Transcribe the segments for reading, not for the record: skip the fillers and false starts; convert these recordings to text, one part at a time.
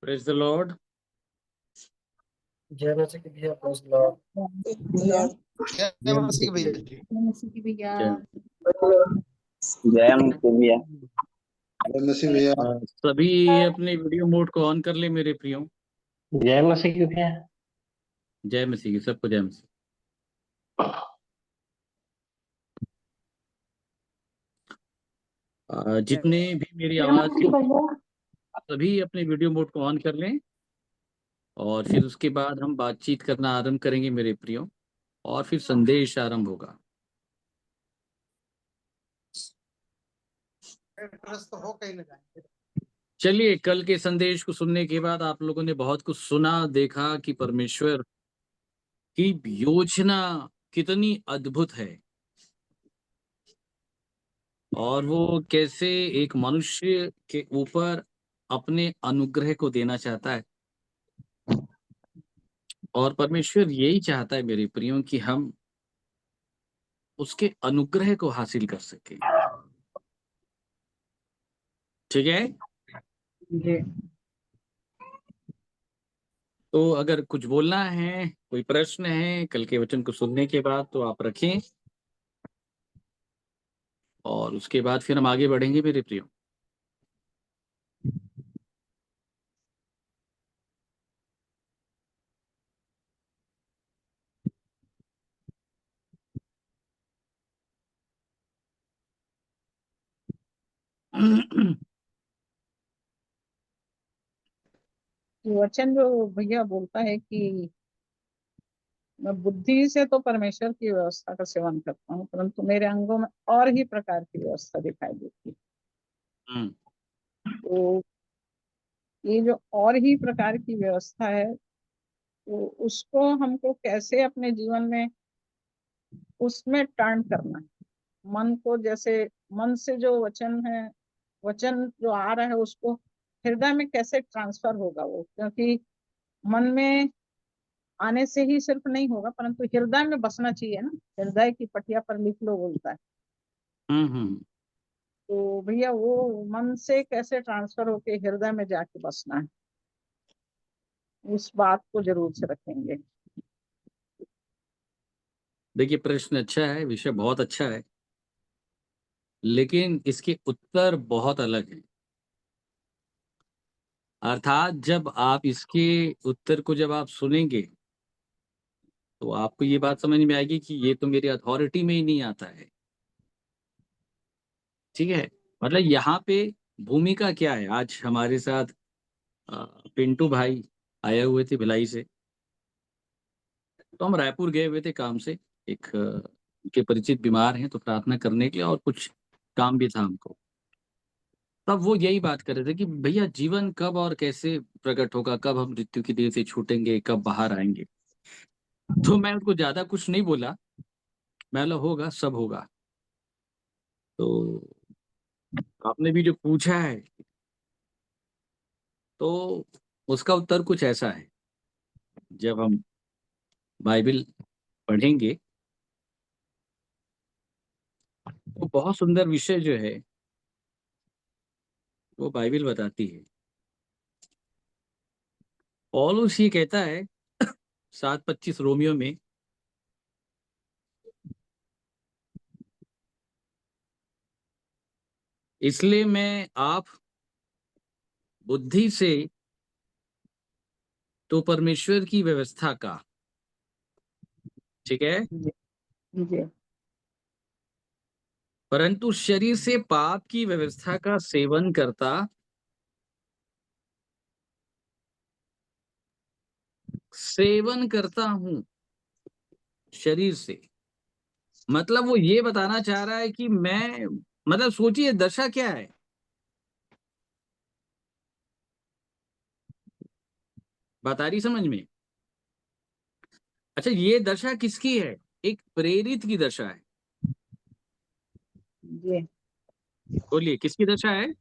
Praise the Lord. जय मसीह की भैया, प्रेज द लॉर्ड। भैया जय मसीह की भैया। जय मसीह भैया। जय मसीह भैया। सभी अपने वीडियो मोड को ऑन कर ले मेरे प्रियो। जय मसीह की भैया। जय मसीह की सबको जय मसीह। जितने भी मेरी आवाज सभी अपने वीडियो मोड को ऑन कर लें और फिर उसके बाद हम बातचीत करना आरंभ करेंगे मेरे प्रियो, और फिर संदेश आरंभ होगा। चलिए, कल के संदेश को सुनने के बाद आप लोगों ने बहुत कुछ सुना, देखा कि परमेश्वर की योजना कितनी अद्भुत है और वो कैसे एक मनुष्य के ऊपर अपने अनुग्रह को देना चाहता है। और परमेश्वर यही चाहता है मेरे प्रियो कि हम उसके अनुग्रह को हासिल कर सके। ठीक है जी। तो अगर कुछ बोलना है, कोई प्रश्न है कल के वचन को सुनने के बाद, तो आप रखें और उसके बाद फिर हम आगे बढ़ेंगे मेरे प्रियो। वचन जो भैया बोलता है कि मैं बुद्धि से तो परमेश्वर की व्यवस्था का सेवन करता हूँ, परंतु मेरे अंगों में और ही प्रकार की व्यवस्था दिखाई देती है। हम्म, तो ये जो और ही प्रकार की व्यवस्था है, तो उसको हमको कैसे अपने जीवन में उसमें टर्न करना है। मन को, जैसे मन से जो वचन है, वचन जो आ रहा है उसको हृदय में कैसे ट्रांसफर होगा वो, क्योंकि मन में आने से ही सिर्फ नहीं होगा, परंतु हृदय में बसना चाहिए ना। हृदय की पटिया पर लिख लो बोलता है। हम्म। तो भैया वो मन से कैसे ट्रांसफर होके हृदय में जाके बसना है, उस बात को जरूर से रखेंगे। देखिए, प्रश्न अच्छा है, विषय बहुत अच्छा है, लेकिन इसके उत्तर बहुत अलग है। अर्थात जब आप इसके उत्तर को जब आप सुनेंगे तो आपको ये बात समझ में आएगी कि ये तो मेरी अथॉरिटी में ही नहीं आता है। ठीक है, मतलब यहाँ पे भूमिका क्या है। आज हमारे साथ पिंटू भाई आए हुए थे भिलाई से, तो हम रायपुर गए हुए थे काम से। एक उनके परिचित बीमार हैं, तो प्रार्थना करने के लिए और कुछ काम भी था हमको। तब वो यही बात कर रहे थे कि भैया जीवन कब और कैसे प्रकट होगा, कब हम मृत्यु की देह से छूटेंगे, कब बाहर आएंगे। तो मैं उनको ज्यादा कुछ नहीं बोला, मैं बोला होगा, सब होगा। तो आपने भी जो पूछा है, तो उसका उत्तर कुछ ऐसा है। जब हम बाइबल पढ़ेंगे तो बहुत सुंदर विषय जो है वो बाइबल बताती है। पौलुस ये कहता है 7:25 रोमियो में, इसलिए मैं आप बुद्धि से तो परमेश्वर की व्यवस्था का, ठीक है, जी। परंतु शरीर से पाप की व्यवस्था का सेवन करता हूं शरीर से। मतलब वो ये बताना चाह रहा है कि मैं, मतलब सोचिए दशा क्या है। बात आ रही समझ में? अच्छा, ये दशा किसकी है? एक प्रेरित की दशा है। जी। बोलिए, किसकी दशा है?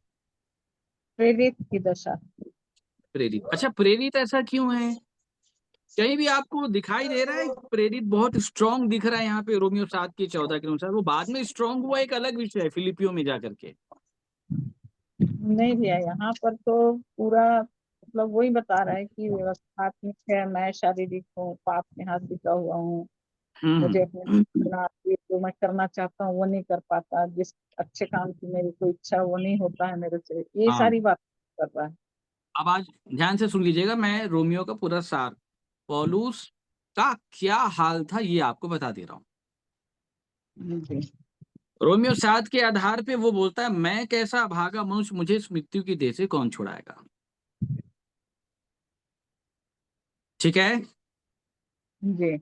प्रेरित की दशा। प्रेरित। अच्छा, प्रेरित ऐसा क्यों है? कहीं भी आपको दिखाई दे रहा है प्रेरित बहुत स्ट्रांग दिख रहा है यहाँ पे रोमियो 7:14 के अनुसार? वो बाद में स्ट्रांग हुआ, एक अलग विषय है फिलिपियो में जाकर के। नहीं भैया, यहाँ पर तो पूरा मतलब वही बता रहा है कि व्यवस्था आत्मिक है, मैं शारीरिक हूँ, पाप में हाथ बिका हुआ हूँ, मुझे अपने अपना ये जो मैं करना चाहता हूँ वो नहीं कर पाता, जिस अच्छे काम की मेरी कोई इच्छा वो नहीं होता है मेरे से, ये हाँ, सारी बात कर रहा है। अब आज ध्यान से सुन लीजिएगा, मैं रोमियो का पूरा सार, पौलुस का क्या हाल था ये आपको बता दे रहा हूँ। जी रोमियो 7 के आधार पे वो बोलता है, मैं कैसा भागा मनुष्य, मुझे इस मृत्यु की देह से कौन छुड़ाएगा। ठीक है। जी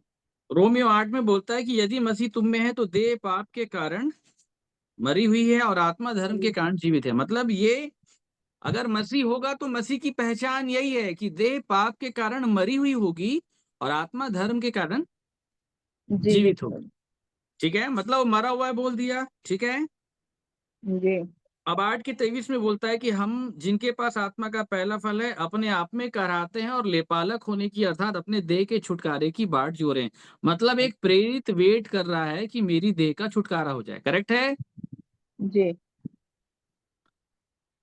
रोमियो 8 में बोलता है कि यदि मसीह तुम में है तो देह पाप के कारण मरी हुई है और आत्मा धर्म के कारण जीवित है। मतलब ये, अगर मसीह होगा तो मसीह की पहचान यही है कि देह पाप के कारण मरी हुई होगी और आत्मा धर्म के कारण जीवित जीवित होगी। हो। ठीक है, मतलब वो मरा हुआ है बोल दिया। ठीक है। जी अब 8 के 23 में बोलता है कि हम जिनके पास आत्मा का पहला फल है अपने आप में कराते हैं और लेपालक होने की अर्थात अपने देह के छुटकारे की बाट जोर हैं। मतलब एक प्रेरित वेट कर रहा है कि मेरी देह का छुटकारा हो जाए। करेक्ट है। जी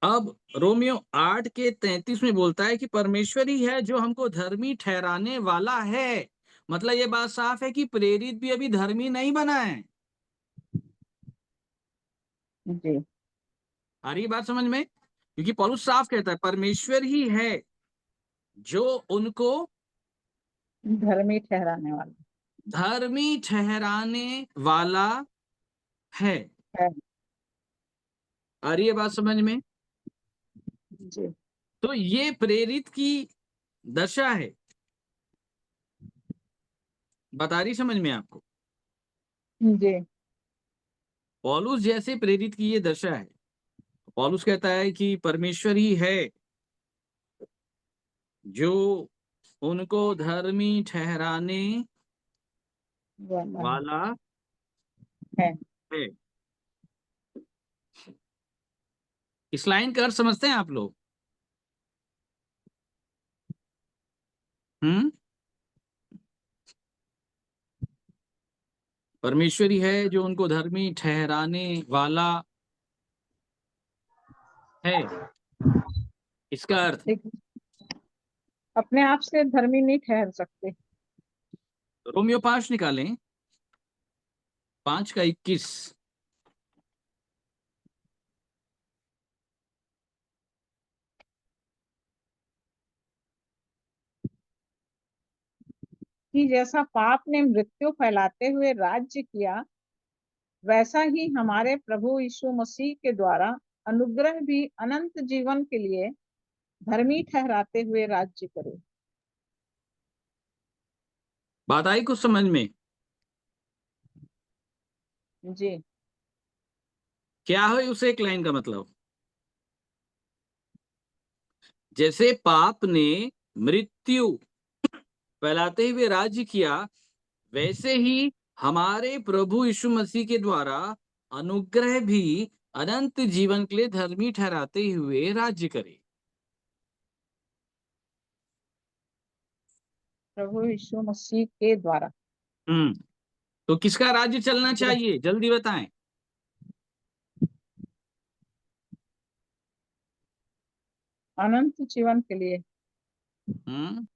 अब रोमियो 8 के 33 में बोलता है कि परमेश्वर ही है जो हमको धर्मी ठहराने वाला है। मतलब ये बात साफ है कि प्रेरित भी अभी धर्मी नहीं बना है। जी आ रही है बात समझ में? क्योंकि पौलुस साफ कहता है परमेश्वर ही है जो उनको धर्मी ठहराने वाला धर्मी ठहराने वाला है। है। आ रही है बात समझ में? जी तो ये प्रेरित की दशा है। बता रही समझ में आपको? जी पौलुस जैसे प्रेरित की ये दशा है। पौलुस कहता है कि परमेश्वर ही है जो उनको धर्मी ठहराने वाला वाला है। है। इस लाइन का अर्थ समझते हैं आप लोग? हम्म। परमेश्वर ही है जो उनको धर्मी ठहराने वाला है, इसका अर्थ। लेकिन अपने आप से धर्मी नहीं ठहर सकते। रोमियो 5 निकालें, 5 का 21। कि जैसा पाप ने मृत्यु फैलाते हुए राज्य किया, वैसा ही हमारे प्रभु यीशु मसीह के द्वारा अनुग्रह भी अनंत जीवन के लिए धर्मी ठहराते हुए राज्य करे। बात आई कुछ समझ में? जी क्या है उस एक लाइन का मतलब? जैसे पाप ने मृत्यु फैलाते हुए राज्य किया, वैसे ही हमारे प्रभु यीशु मसीह के द्वारा अनुग्रह भी अनंत जीवन के लिए धर्मी ठहराते हुए राज्य करे। प्रभु यीशु मसीह के द्वारा हम्म। तो किसका राज्य चलना चाहिए, जल्दी बताएं। अनंत जीवन के लिए। हम्म।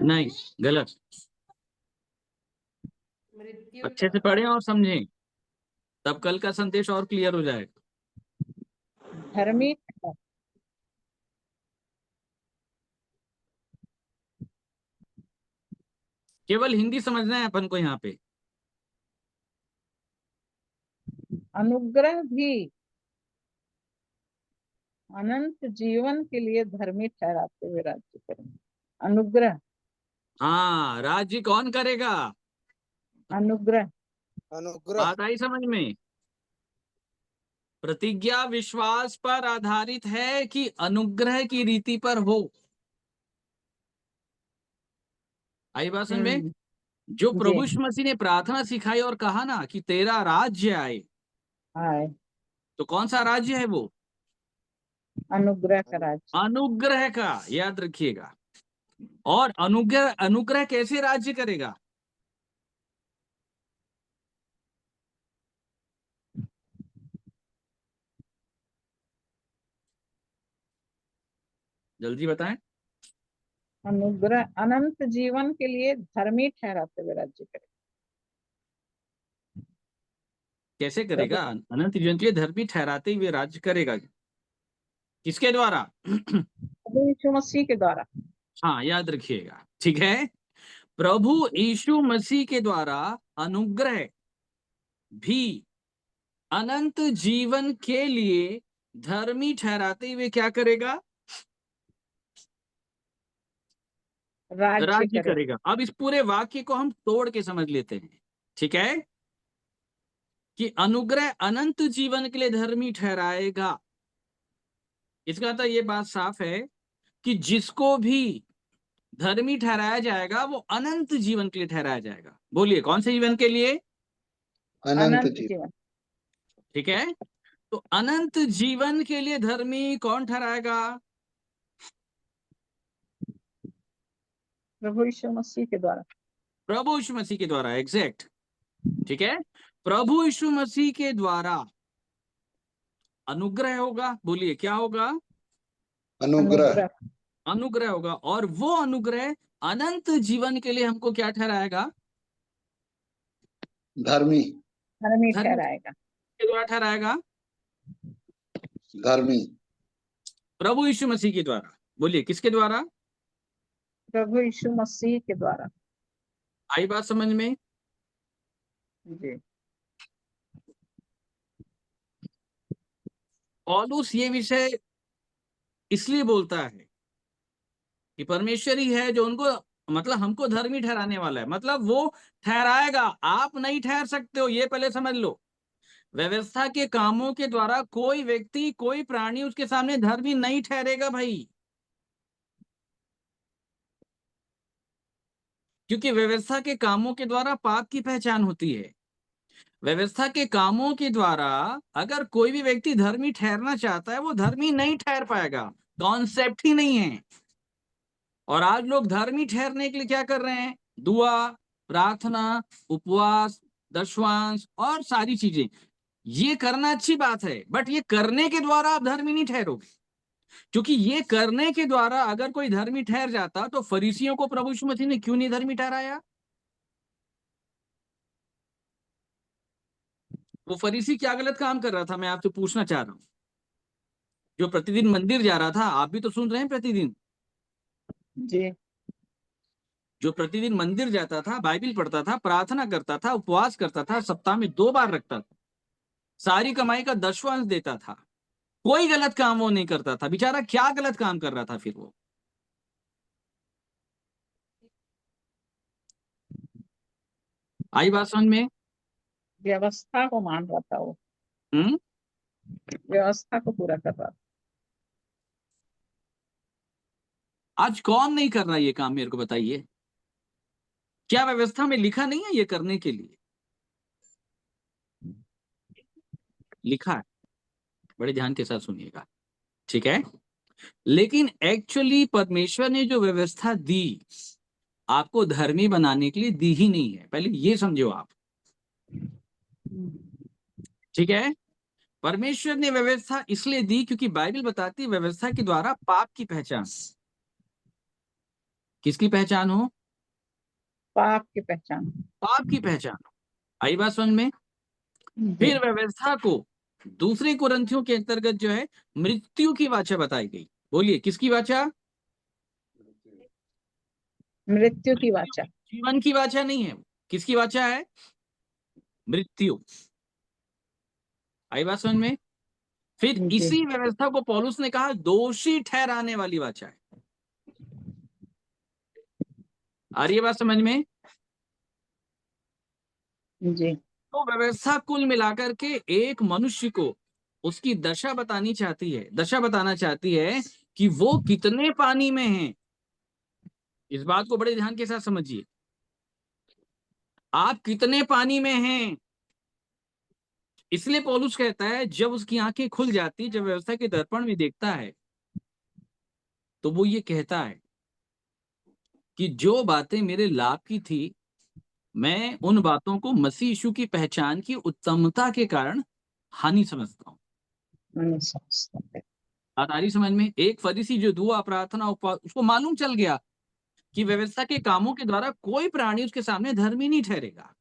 नहीं, गलत। अच्छे से पढ़ें और समझें, तब कल का संदेश और क्लियर हो जाएगा। धर्मी केवल हिंदी समझना है अपन को यहाँ पे। अनुग्रह भी अनंत जीवन के लिए धर्मी ठहराते हुए राज्य करेंगे। अनुग्रह हाँ, राज्य कौन करेगा? अनुग्रह अनुग्रह। बात आई समझ में? प्रतिज्ञा विश्वास पर आधारित है कि अनुग्रह की रीति पर हो। आई बात समझ में? जो जी प्रभु यीशु मसीह ने प्रार्थना सिखाई और कहा ना कि तेरा राज्य आए, आए तो कौन सा राज्य है वो? अनुग्रह का राज्य। अनुग्रह का, याद रखिएगा। और अनुग्रह अनुग्रह कैसे राज्य करेगा? जल्दी बताएं। अनुग्रह अनंत जीवन के लिए धर्मी ठहराते हुए राज्य करे। कैसे प्रभु करेगा? अनंत जीवन के लिए धर्मी ठहराते हुए राज्य करेगा। किसके द्वारा? प्रभु यीशु मसीह के द्वारा। हाँ, याद रखिएगा, ठीक है। प्रभु यीशु मसीह के द्वारा अनुग्रह भी अनंत जीवन के लिए धर्मी ठहराते हुए क्या करेगा? राज्य राज्य करे। करेगा। अब इस पूरे वाक्य को हम तोड़ के समझ लेते हैं, ठीक है, कि अनुग्रह अनंत जीवन के लिए धर्मी ठहराएगा। इसका मतलब ये बात साफ है कि जिसको भी धर्मी ठहराया जाएगा वो अनंत जीवन के लिए ठहराया जाएगा। बोलिए, कौन से जीवन के लिए? अनंत अनंत जीवन। जीवन। ठीक है, तो अनंत जीवन के लिए धर्मी कौन ठहराएगा? प्रभु यीशु मसीह के द्वारा। प्रभु यीशु मसीह के द्वारा, एग्जैक्ट, ठीक है। प्रभु यीशु मसीह के द्वारा अनुग्रह होगा। बोलिए, क्या होगा? अनुग्रह। अनुग्रह होगा, और वो अनुग्रह अनंत जीवन के लिए हमको क्या ठहराएगा? धर्मी। धर्मी धर्मी ठहराएगा। के द्वारा ठहराएगा। धर्मी। प्रभु यीशु मसीह के द्वारा। बोलिए, किसके द्वारा? प्रभु यीशु मसीह के द्वारा। आई बात समझ में? जी। पौलुस ये विषय इसलिए बोलता है कि परमेश्वर ही है जो उनको, मतलब हमको धर्मी ठहराने वाला है। मतलब वो ठहराएगा, आप नहीं ठहर सकते हो, ये पहले समझ लो। व्यवस्था के कामों के द्वारा कोई व्यक्ति, कोई प्राणी उसके सामने धर्मी नहीं ठहरेगा भाई, क्योंकि व्यवस्था के कामों के द्वारा पाप की पहचान होती है। व्यवस्था के कामों के द्वारा अगर कोई भी व्यक्ति धर्मी ठहरना चाहता है, वो धर्मी नहीं ठहर पाएगा, कॉन्सेप्ट ही नहीं है। और आज लोग धर्मी ठहरने के लिए क्या कर रहे हैं? दुआ, प्रार्थना, उपवास, दशवांश और सारी चीजें। ये करना अच्छी बात है, बट ये करने के द्वारा आप धर्मी नहीं ठहरोगे, क्योंकि ये करने के द्वारा अगर कोई धर्मी ठहर जाता तो फरीसियों को प्रभु यीशु मसीह ने क्यों नहीं धर्मी ठहराया? वो फरीसी क्या गलत काम कर रहा था, मैं आपसे पूछना चाह रहा हूं। जो प्रतिदिन मंदिर जा रहा था, आप भी तो सुन रहे हैं प्रतिदिन, जी। जो प्रतिदिन मंदिर जाता था, बाइबिल पढ़ता था, प्रार्थना करता था, उपवास करता था, सप्ताह में 2 बार रखता था, सारी कमाई का दशवांश देता था, कोई गलत काम वो नहीं करता था, बेचारा क्या गलत काम कर रहा था फिर वो? आई बात समझ में? व्यवस्था को मान रहा था वो। हम्म। व्यवस्था को पूरा कर रहा था। आज कौन नहीं कर रहा ये काम, मेरे को बताइए। क्या व्यवस्था में लिखा नहीं है ये करने के लिए? लिखा है, बड़े ध्यान के साथ सुनिएगा, ठीक है। लेकिन एक्चुअली परमेश्वर ने जो व्यवस्था दी आपको धर्मी बनाने के लिए दी ही नहीं है, पहले ये समझो आप, ठीक है। परमेश्वर ने व्यवस्था इसलिए दी क्योंकि बाइबल बताती है व्यवस्था के द्वारा पाप की पहचान। किसकी पहचान हो? पाप की पहचान। पाप की पहचान हो। आई बात समझ में? जी। फिर व्यवस्था को दूसरे कुरिन्थियों के अंतर्गत जो है मृत्यु की वाचा बताई गई। बोलिए, किसकी वाचा? मृत्यु की मृत्यु वाचा। की, जीवन की वाचा नहीं है। किसकी वाचा है? मृत्यु। आई बात समझ में? फिर जी। इसी व्यवस्था को पौलुस ने कहा दोषी ठहराने वाली वाचा है। आ रही है बात समझ में? जी। तो व्यवस्था कुल मिलाकर के एक मनुष्य को उसकी दशा बतानी चाहती है, दशा बताना चाहती है कि वो कितने पानी में है। इस बात को बड़े ध्यान के साथ समझिए, आप कितने पानी में हैं। इसलिए पौलुस कहता है जब उसकी आंखें खुल जाती, जब व्यवस्था के दर्पण में देखता है, तो वो ये कहता है कि जो बातें मेरे लाभ की थी, मैं उन बातों को मसीह यीशु की पहचान की उत्तमता के कारण हानि समझता हूं। नहीं समझता। बात आ रही समझ में? एक फरीसी जो दुआ प्रार्थना उपवास, उसको मालूम चल गया कि व्यवस्था के कामों के द्वारा कोई प्राणी उसके सामने धर्मी नहीं ठहरेगा।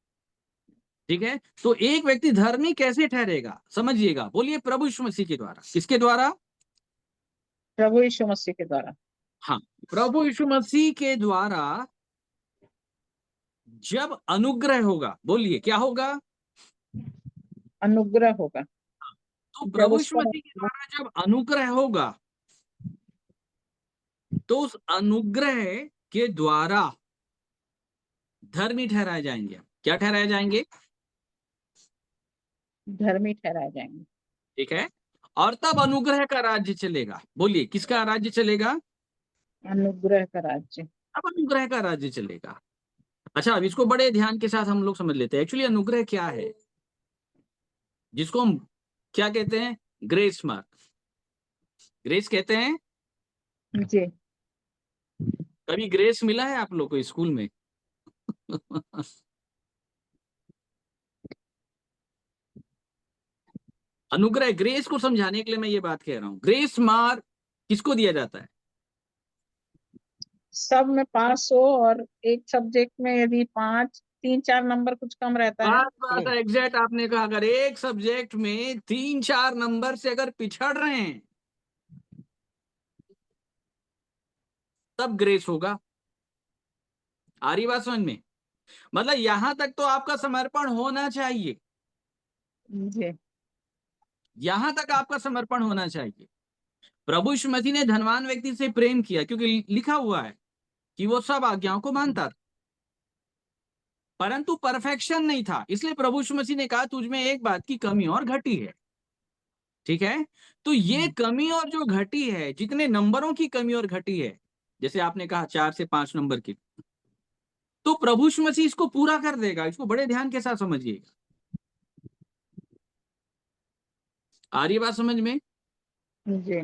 ठीक है, तो एक व्यक्ति धर्मी कैसे ठहरेगा समझिएगा, बोलिए प्रभु यीशु मसीह के द्वारा। किसके द्वारा? प्रभु यीशु मसीह के द्वारा। हाँ, प्रभु यीशु मसीह के द्वारा जब अनुग्रह होगा, बोलिए क्या होगा? अनुग्रह होगा। तो जब प्रभु उस यीशु पर मसीह के द्वारा जब अनुग्रह होगा, तो उस अनुग्रह के द्वारा धर्मी ठहराए जाएंगे। क्या ठहराए जाएंगे? धर्मी ठहराए जाएंगे। ठीक है, और तब अनुग्रह का राज्य चलेगा। बोलिए किसका राज्य चलेगा? अनुग्रह का राज्य। अब अनुग्रह का राज्य चलेगा। अच्छा, अब इसको बड़े ध्यान के साथ हम लोग समझ लेते हैं। एक्चुअली अनुग्रह क्या है, जिसको हम क्या कहते हैं? ग्रेस मार्क, ग्रेस कहते हैं। जी। कभी ग्रेस मिला है आप लोग को स्कूल में? अनुग्रह, ग्रेस को समझाने के लिए मैं ये बात कह रहा हूं। ग्रेस मार्क किसको दिया जाता है? सब में पास हो, और एक सब्जेक्ट में यदि 3-4 नंबर कुछ कम रहता है। बात बात एग्जैक्ट आपने कहा, अगर एक सब्जेक्ट में 3-4 नंबर से अगर पिछड़ रहे हैं, तब ग्रेस होगा। आ रही बात समझ में? मतलब यहां तक तो आपका समर्पण होना चाहिए, जी। यहां तक आपका समर्पण होना चाहिए। प्रभु यीशु मसीह ने धनवान व्यक्ति से प्रेम किया, क्योंकि लिखा हुआ है कि वो सब आज्ञाओं को मानता था, परंतु परफेक्शन नहीं था। इसलिए प्रभु यीशु मसीह ने कहा तुझ में एक बात की कमी और घटी है। ठीक है, तो ये कमी और जो घटी है, जितने नंबरों की कमी और घटी है, जैसे आपने कहा 4 से 5 नंबर की, तो प्रभु यीशु मसीह इसको पूरा कर देगा। इसको बड़े ध्यान के साथ समझिएगा। आ रही बात समझ में? जी।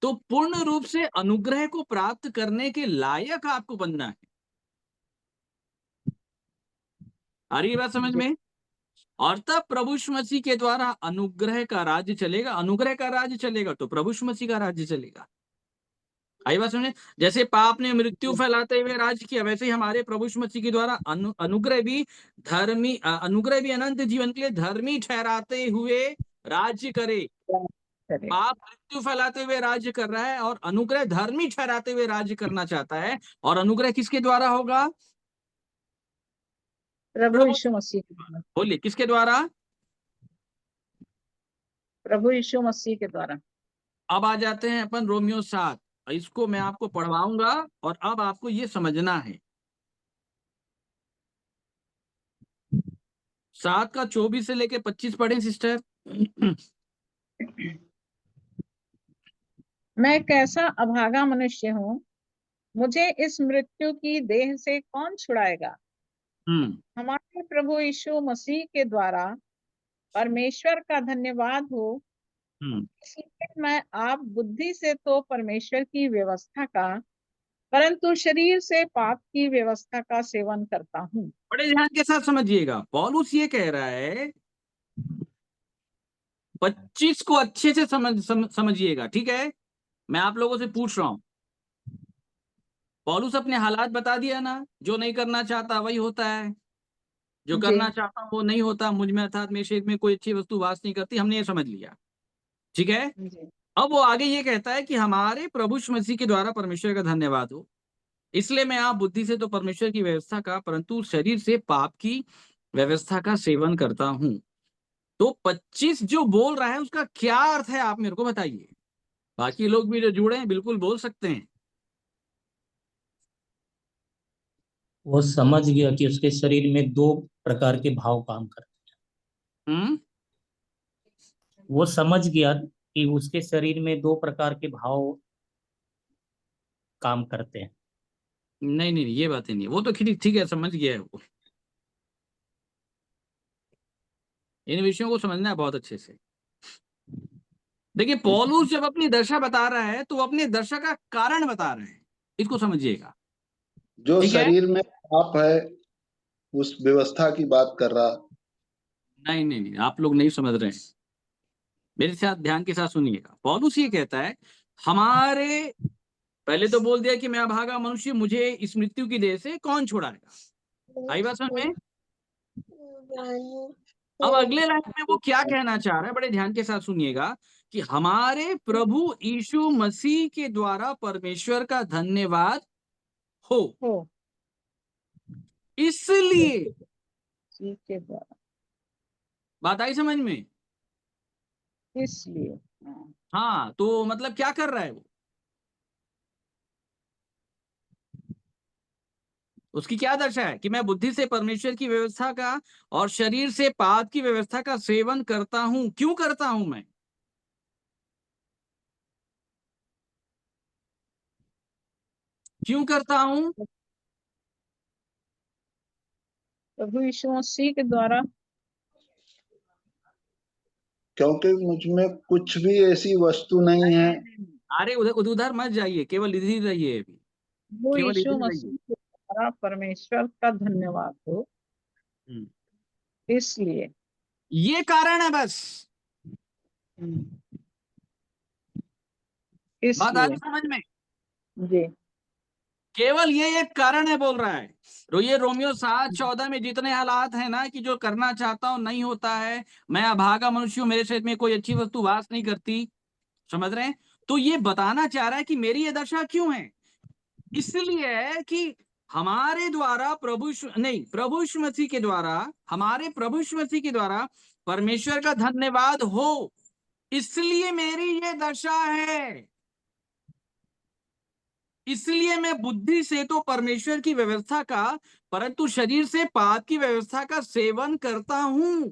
तो पूर्ण रूप से अनुग्रह को प्राप्त करने के लायक आपको बनना है। आ रही बात समझ जी। में? और तब प्रभु यीशु मसीह के द्वारा अनुग्रह का राज्य चलेगा। अनुग्रह का राज्य चलेगा तो प्रभु यीशु मसीह का राज्य चलेगा। आई बात समझे? जैसे पाप ने मृत्यु फैलाते हुए राज्य किया, वैसे ही हमारे प्रभु यीशु मसीह के द्वारा अनुग्रह भी अनुग्रह भी अनंत जीवन के लिए धर्मी ठहराते हुए राज्य करे। चलिए। पाप मृत्यु फैलाते हुए राज्य कर रहा है, और अनुग्रह धर्मी ठहराते हुए राज्य करना चाहता है। और अनुग्रह किसके द्वारा होगा? प्रभु प्रभु, यीशु मसीह के द्वारा। बोलिए किसके द्वारा? प्रभु यीशु मसीह के द्वारा। अब आ जाते हैं अपन रोमियो 7। इसको मैं आपको पढ़वाऊंगा, और अब आपको ये समझना है। 7 का 24 से लेके 25 पढ़े सिस्टर। मैं कैसा अभागा मनुष्य हूँ, मुझे इस मृत्यु की देह से कौन छुड़ाएगा। हम्म हमारे प्रभु यीशु मसीह के द्वारा परमेश्वर का धन्यवाद हो। हम्म इसलिए मैं आप बुद्धि से तो परमेश्वर की व्यवस्था का, परंतु शरीर से पाप की व्यवस्था का सेवन करता हूँ। बड़े ध्यान के साथ समझिएगा। पौलुस ये कह रहा है, 25 को अच्छे से समझिएगा। ठीक है, मैं आप लोगों से पूछ रहा हूं। पौलुस अपने हालात बता दिया ना, जो नहीं करना चाहता वही होता है, जो जी। करना चाहता हूं वो नहीं होता। मुझ में अर्थात मेरे शरीर में कोई अच्छी वस्तु वास नहीं करती। हमने ये समझ लिया। ठीक है, जी। अब वो आगे ये कहता है कि हमारे प्रभु यीशु मसीह के द्वारा परमेश्वर का धन्यवाद हो। इसलिए मैं आप बुद्धि से तो परमेश्वर की व्यवस्था का, परंतु शरीर से पाप की व्यवस्था का सेवन करता हूं। तो 25 जो बोल रहा है उसका क्या अर्थ है, आप मेरे को बताइए। बाकी लोग भी जो जुड़े हैं बिल्कुल बोल सकते हैं। वो समझ गया कि उसके शरीर में दो प्रकार के भाव काम करते हम्म हैं। वो समझ गया कि उसके शरीर में दो प्रकार के भाव काम करते हैं। नहीं नहीं, ये बातें नहीं, वो तो ठीक ठीक है, समझ गया है वो। इन विषयों को समझना है बहुत अच्छे से। देखिए, पौलुस जब अपनी दशा बता रहा है तो वो अपनी दशा का कारण बता रहे हैं। इसको समझिएगा। जो ठीक है, शरीर में पाप है उस व्यवस्था की बात कर रहा। नहीं नहीं नहीं, आप लोग नहीं समझ रहे हैं। मेरे साथ ध्यान के साथ सुनिएगा। पौलुस ये कहता है हमारे, पहले तो बोल दिया कि मैं अभागा मनुष्य, मुझे इस मृत्यु की देह से कौन छुड़ाएगा। आई बात समझ में? अब अगले लाइन में वो क्या कहना चाह रहा है, बड़े ध्यान के साथ सुनिएगा कि हमारे प्रभु यीशु मसीह के द्वारा परमेश्वर का धन्यवाद हो, इसलिए। जी के द्वारा, बात आई समझ में? इसलिए। हाँ, हाँ, तो मतलब क्या कर रहा है वो, उसकी क्या दशा है कि मैं बुद्धि से परमेश्वर की व्यवस्था का और शरीर से पाप की व्यवस्था का सेवन करता हूं। क्यों करता हूं मैं? क्यों करता हूं? प्रभु यीशु मसीह के द्वारा। क्योंकि मुझ में कुछ भी ऐसी वस्तु नहीं है। अरे उधर उधर उधर मत जाइए, केवल इधर रहिए अभी, प्रभु केवल यीशु इधर रहिए। मसीह के द्वारा परमेश्वर का धन्यवाद हो, हम्म, इसलिए। ये कारण है बस। बात आ इसलिए। रही समझ में? जी। केवल ये एक कारण है बोल रहा है। ये रोमियो 7:14 में जितने हालात हैं ना कि जो करना चाहता हूं नहीं होता है, मैं अभागा मनुष्य हूं, मेरे शरीर में कोई अच्छी वस्तु वास नहीं करती, समझ रहे हैं? तो ये बताना चाह रहा है कि मेरी ये दशा क्यों है, इसलिए है कि हमारे द्वारा प्रभु यीशु मसीह के द्वारा, हमारे प्रभु यीशु मसीह के द्वारा परमेश्वर का धन्यवाद हो, इसलिए मेरी ये दशा है। इसलिए मैं बुद्धि से तो परमेश्वर की व्यवस्था का, परंतु शरीर से पाप की व्यवस्था का सेवन करता हूं।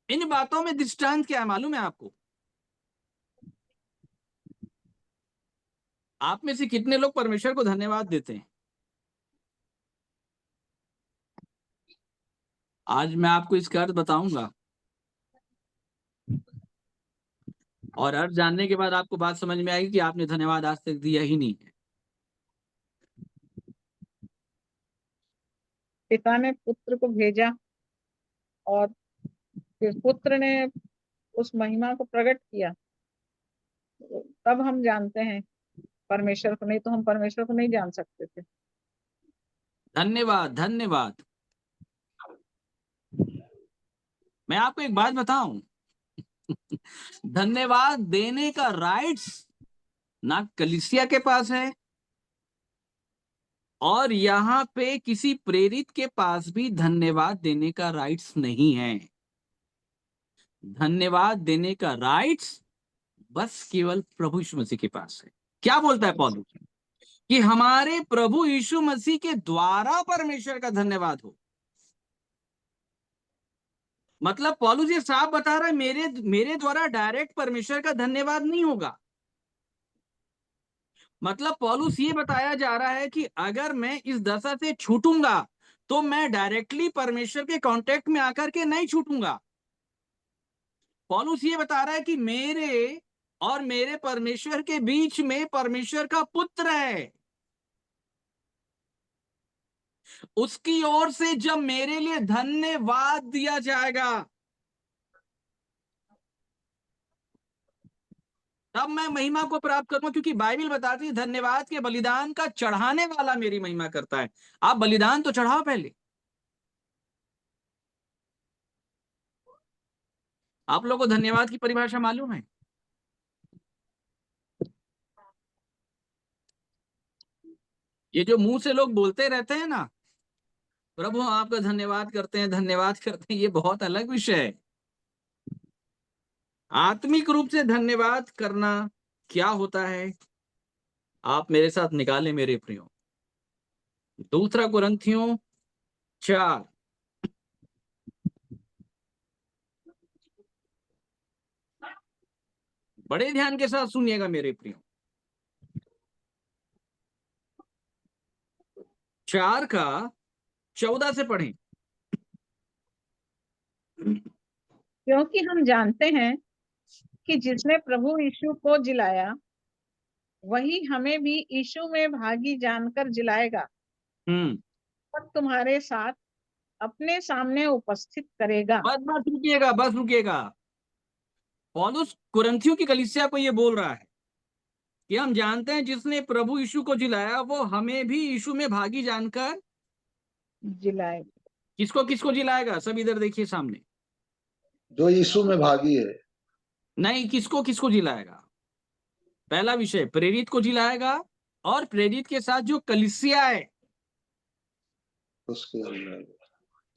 इन बातों में दृष्टांत क्या है मालूम है आपको? आप में से कितने लोग परमेश्वर को धन्यवाद देते हैं? आज मैं आपको इसका अर्थ बताऊंगा, और अर्थ जानने के बाद आपको बात समझ में आएगी कि आपने धन्यवाद आज तक दिया ही नहीं है। पिता ने पुत्र को भेजा और फिर पुत्र ने उस महिमा को प्रकट किया, तब हम जानते हैं परमेश्वर को, नहीं तो हम परमेश्वर को नहीं जान सकते थे। धन्यवाद, धन्यवाद। मैं आपको एक बात बताऊं, धन्यवाद देने का राइट्स ना कलीसिया के पास है, और यहां पे किसी प्रेरित के पास भी धन्यवाद देने का राइट्स नहीं है। धन्यवाद देने का राइट्स बस केवल प्रभु यीशु मसीह के पास है। क्या बोलता है पौलुस कि हमारे प्रभु यीशु मसीह के द्वारा परमेश्वर का धन्यवाद हो। मतलब पौलुस ये साफ बता रहा है मेरे मेरे द्वारा डायरेक्ट परमेश्वर का धन्यवाद नहीं होगा। मतलब पौलुस ये बताया जा रहा है कि अगर मैं इस दशा से छूटूंगा तो मैं डायरेक्टली परमेश्वर के कांटेक्ट में आकर के नहीं छूटूंगा। पौलुस ये बता रहा है कि मेरे और मेरे परमेश्वर के बीच में परमेश्वर का पुत्र है, उसकी ओर से जब मेरे लिए धन्यवाद दिया जाएगा तब मैं महिमा को प्राप्त करूंगा, क्योंकि बाइबल बताती है धन्यवाद के बलिदान का चढ़ाने वाला मेरी महिमा करता है। आप बलिदान तो चढ़ाओ पहले। आप लोगों को धन्यवाद की परिभाषा मालूम है? ये जो मुंह से लोग बोलते रहते हैं ना, प्रभु हम आपका धन्यवाद करते हैं, धन्यवाद करते हैं, ये बहुत अलग विषय है। आत्मिक रूप से धन्यवाद करना क्या होता है, आप मेरे साथ निकालें मेरे प्रियो। दूसरा कुरिन्थियों 4, बड़े ध्यान के साथ सुनिएगा मेरे प्रियो। 4 का 14 से पढ़ें। क्योंकि हम जानते हैं कि जिसने प्रभु यीशु को जिलाया वही हमें भी यीशु में भागी जानकर जिलाएगा। और तुम्हारे साथ अपने सामने उपस्थित करेगा। बस रुकिएगा, बस रुकिएगा। पौलुस कुरिन्थियों की कलीसिया को ये बोल रहा है कि हम जानते हैं जिसने प्रभु यीशु को जिलाया वो हमें भी यीशु में भागी जानकर जिलाए। किसको किसको जिलाएगा। सब इधर देखिए सामने। जो यीशु में भागी है नहीं, किसको किसको जिलाएगा। पहला विषय, प्रेरित को जिलाएगा और प्रेरित के साथ जो कलीसिया है, उसको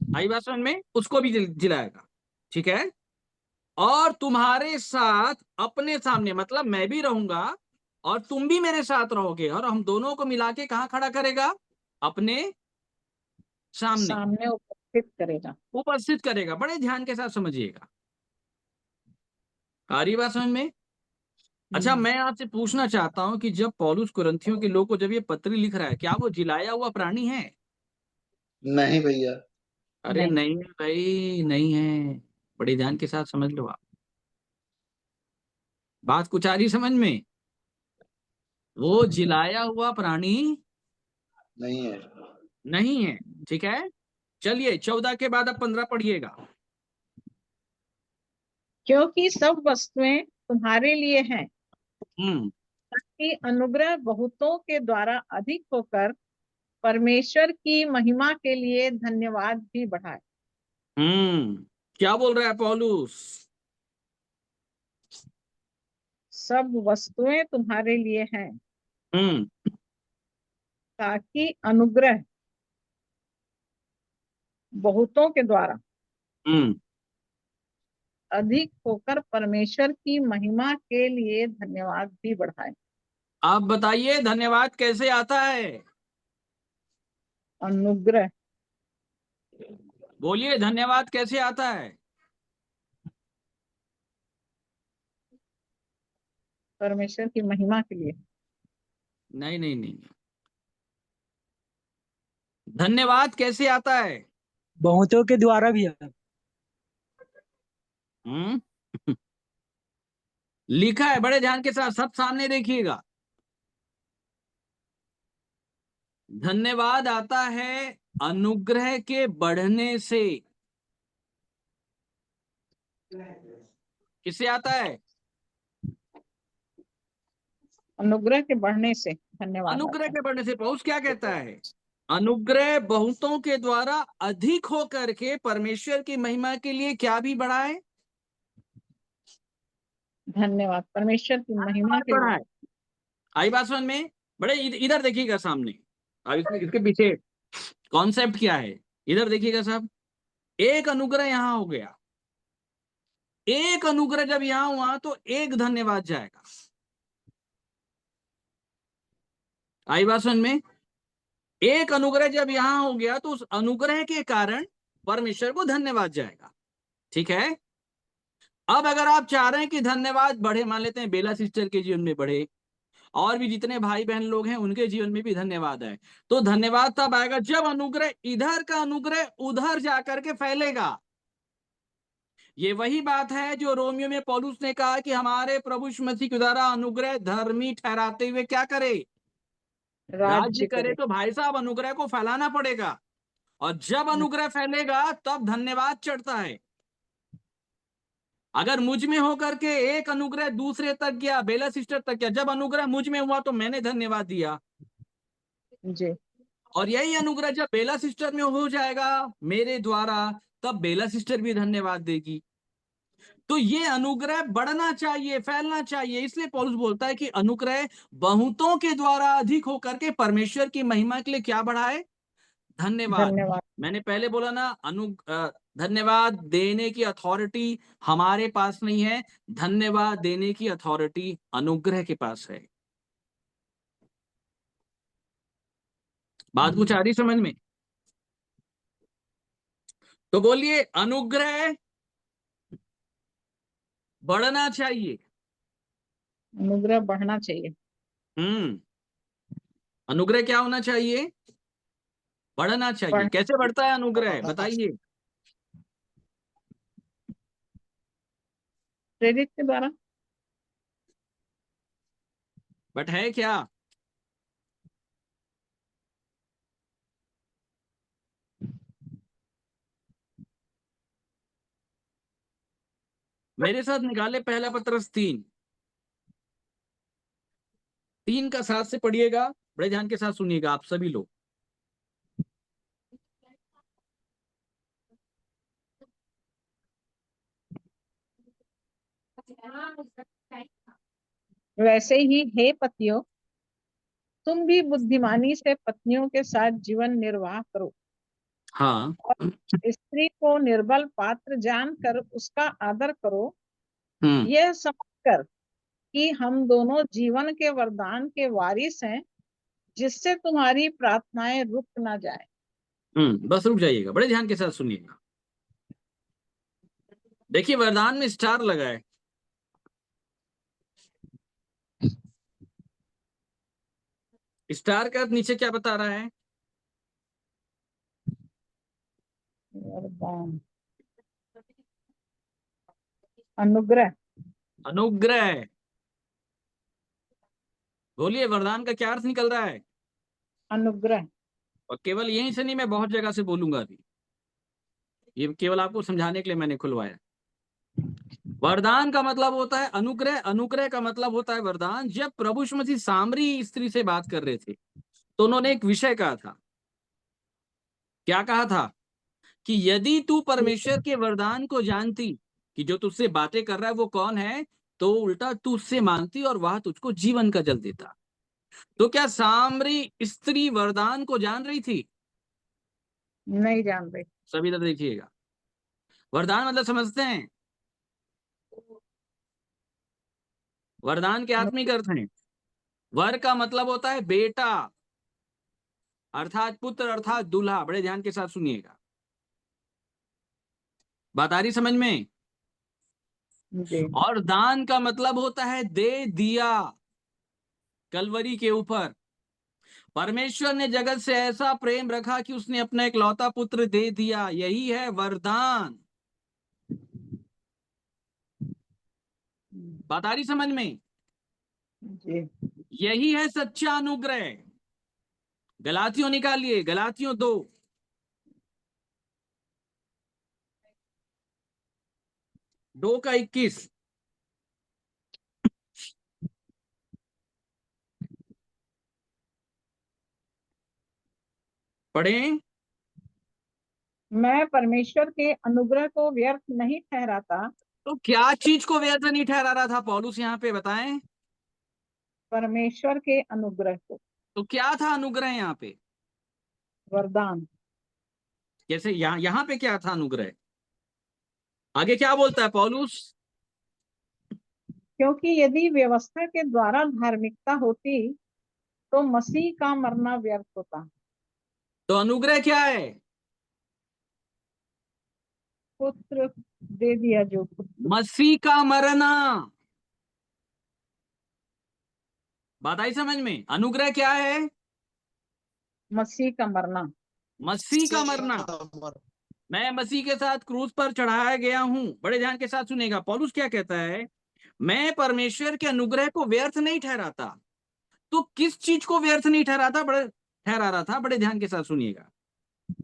आई बात समझ में, उसको भी जिलाएगा। ठीक है। और तुम्हारे साथ अपने सामने, मतलब मैं भी रहूंगा और तुम भी मेरे साथ रहोगे, और हम दोनों को मिला के कहां खड़ा करेगा, अपने सामने सामने उपस्थित करेगा। उपस्थित करेगा। बड़े ध्यान के साथ समझिएगा। आ रही बात समझ में। अच्छा, मैं आपसे पूछना चाहता हूं कि जब पौलुस कुरिन्थियों के लोग को जब ये पत्री लिख रहा है, क्या वो जिलाया हुआ प्राणी है? नहीं भैया। अरे नहीं। नहीं है भाई, नहीं है। बड़े ध्यान के साथ समझ लो आप। बात कुछ आ रही समझ में। वो जिलाया हुआ प्राणी नहीं है। नहीं है। ठीक है। चलिए 14 के बाद अब 15 पढ़िएगा। क्योंकि सब वस्तुएं तुम्हारे लिए हैं, हम्म कि अनुग्रह बहुतों के द्वारा अधिक होकर परमेश्वर की महिमा के लिए धन्यवाद भी बढ़ाए। क्या बोल रहा है पौलुस? सब वस्तुएं तुम्हारे लिए हैं, हम्म ताकि अनुग्रह बहुतों के द्वारा हम्म अधिक होकर परमेश्वर की महिमा के लिए धन्यवाद भी बढ़ाए। आप बताइए धन्यवाद कैसे आता है? अनुग्रह। बोलिए धन्यवाद कैसे आता है? परमेश्वर की महिमा के लिए। नहीं नहीं नहीं, धन्यवाद कैसे आता है? बहुतों के द्वारा भी है। हम्म लिखा है, बड़े ध्यान के साथ सब सामने देखिएगा। धन्यवाद आता है अनुग्रह के बढ़ने से। किससे आता है? अनुग्रह के बढ़ने से धन्यवाद अनुग्रह आता के बढ़ने से। पौलुस क्या कहता है? अनुग्रह बहुतों के द्वारा अधिक होकर के परमेश्वर की महिमा के लिए क्या भी बढ़ाए? है। धन्यवाद परमेश्वर की महिमा धन्यवाद के लिए। बढ़ाए। आई बात समझ में। बड़े इधर देखिएगा सामने। अब इसके पीछे कॉन्सेप्ट क्या है, इधर देखिएगा साहब। एक अनुग्रह यहां हो गया, एक अनुग्रह जब यहां हुआ तो एक धन्यवाद जाएगा। आई बात समझ में। एक अनुग्रह जब यहां हो गया तो उस अनुग्रह के कारण परमेश्वर को धन्यवाद जाएगा। ठीक है। अब अगर आप चाह रहे हैं कि धन्यवाद बढ़े, मान लेते हैं बेला सिस्टर के जीवन में बढ़े और भी जितने भाई बहन लोग हैं उनके जीवन में भी धन्यवाद है, तो धन्यवाद तब आएगा जब अनुग्रह, इधर का अनुग्रह उधर जाकर के फैलेगा। ये वही बात है जो रोमियो में पौलुस ने कहा कि हमारे प्रभु यीशु मसीह के द्वारा अनुग्रह धर्मी ठहराते हुए क्या करे, राज्य राज्य करे। करे। तो भाई साहब अनुग्रह को फैलाना पड़ेगा, और जब अनुग्रह फैलेगा तब धन्यवाद चढ़ता है। अगर मुझ में होकर के एक अनुग्रह दूसरे तक गया, बेला सिस्टर तक गया, जब अनुग्रह मुझ में हुआ तो मैंने धन्यवाद दिया, जी। और यही अनुग्रह जब बेला सिस्टर में हो जाएगा मेरे द्वारा, तब बेला सिस्टर भी धन्यवाद देगी। तो ये अनुग्रह बढ़ना चाहिए, फैलना चाहिए। इसलिए पौलुस बोलता है कि अनुग्रह बहुतों के द्वारा अधिक होकर के परमेश्वर की महिमा के लिए क्या बढ़ाए, धन्यवाद। धन्यवाद। मैंने पहले बोला ना, धन्यवाद देने की अथॉरिटी हमारे पास नहीं है, धन्यवाद देने की अथॉरिटी अनुग्रह के पास है। बात कुछ आ रही समझ में? तो बोलिए अनुग्रह बढ़ना चाहिए। अनुग्रह बढ़ना चाहिए। हम्म अनुग्रह क्या होना चाहिए? बढ़ना चाहिए। बढ़ कैसे बढ़ता है अनुग्रह, बताइए। प्रेरित के द्वारा। बट है क्या? मेरे साथ निकाले पहला पत्रस 3 का 7 से पढ़िएगा, बड़े ध्यान के साथ सुनिएगा आप सभी लोग। वैसे ही हे पतियों, तुम भी बुद्धिमानी से पत्नियों के साथ जीवन निर्वाह करो, हाँ, और स्त्री को निर्बल पात्र जानकर उसका आदर करो, यह समझकर कि हम दोनों जीवन के वरदान के वारिस हैं, जिससे तुम्हारी प्रार्थनाएं रुक ना जाए। बस रुक जाइएगा, बड़े ध्यान के साथ सुनिएगा। देखिए वरदान में स्टार लगा है। स्टार का नीचे क्या बता रहा है? वरदान, अनुग्रह। अनुग्रह। बोलिए वरदान का क्या अर्थ निकल रहा है? अनुग्रह। और केवल यहीं से नहीं, मैं बहुत जगह से बोलूंगा अभी, ये केवल आपको समझाने के लिए मैंने खुलवाया। वरदान का मतलब होता है अनुग्रह, अनुग्रह का मतलब होता है वरदान। जब प्रभु यीशु मसीह सामरी स्त्री से बात कर रहे थे तो उन्होंने एक विषय कहा था। क्या कहा था? कि यदि तू परमेश्वर के वरदान को जानती कि जो तुझसे बातें कर रहा है वो कौन है, तो उल्टा तू उससे मांगती और वह तुझको जीवन का जल देता। तो क्या सामरी स्त्री वरदान को जान रही थी? नहीं जान रही। सभी तरह देखिएगा, वरदान मतलब समझते हैं? वरदान के आत्मिक अर्थ हैं। वर का मतलब होता है बेटा, अर्थात पुत्र, अर्थात दूल्हा। बड़े ध्यान के साथ सुनिएगा, बात आ रही समझ में? जी। और दान का मतलब होता है दे दिया। कलवरी के ऊपर परमेश्वर ने जगत से ऐसा प्रेम रखा कि उसने अपना इकलौता पुत्र दे दिया, यही है वरदान। बात आ रही समझ में? जी। यही है सच्चा अनुग्रह। गलातियों निकालिए, गलातियों 2 का 21 पढ़ें। मैं परमेश्वर के अनुग्रह को व्यर्थ नहीं ठहराता। तो क्या चीज को व्यर्थ नहीं ठहरा रहा था पौलुस, यहाँ पे बताएं। परमेश्वर के अनुग्रह को। तो क्या था अनुग्रह यहाँ पे? वरदान। जैसे यहाँ पे क्या था अनुग्रह? आगे क्या बोलता है पौलुस? क्योंकि यदि व्यवस्था के द्वारा धार्मिकता होती तो मसीह का मरना व्यर्थ होता। तो अनुग्रह क्या है? पुत्र दे दिया, जो पुत्र। मसीह का मरना। बात आई समझ में? अनुग्रह क्या है? मसीह का मरना। मसीह का मरना। मैं मसीह के साथ क्रूस पर चढ़ाया गया हूं। बड़े ध्यान के साथ सुनेगा, पौलुस क्या कहता है? मैं परमेश्वर के अनुग्रह को व्यर्थ नहीं ठहराता। तो किस चीज को व्यर्थ नहीं ठहराता, बड़े ठहरा रहा था? बड़े ध्यान के साथ सुनिएगा।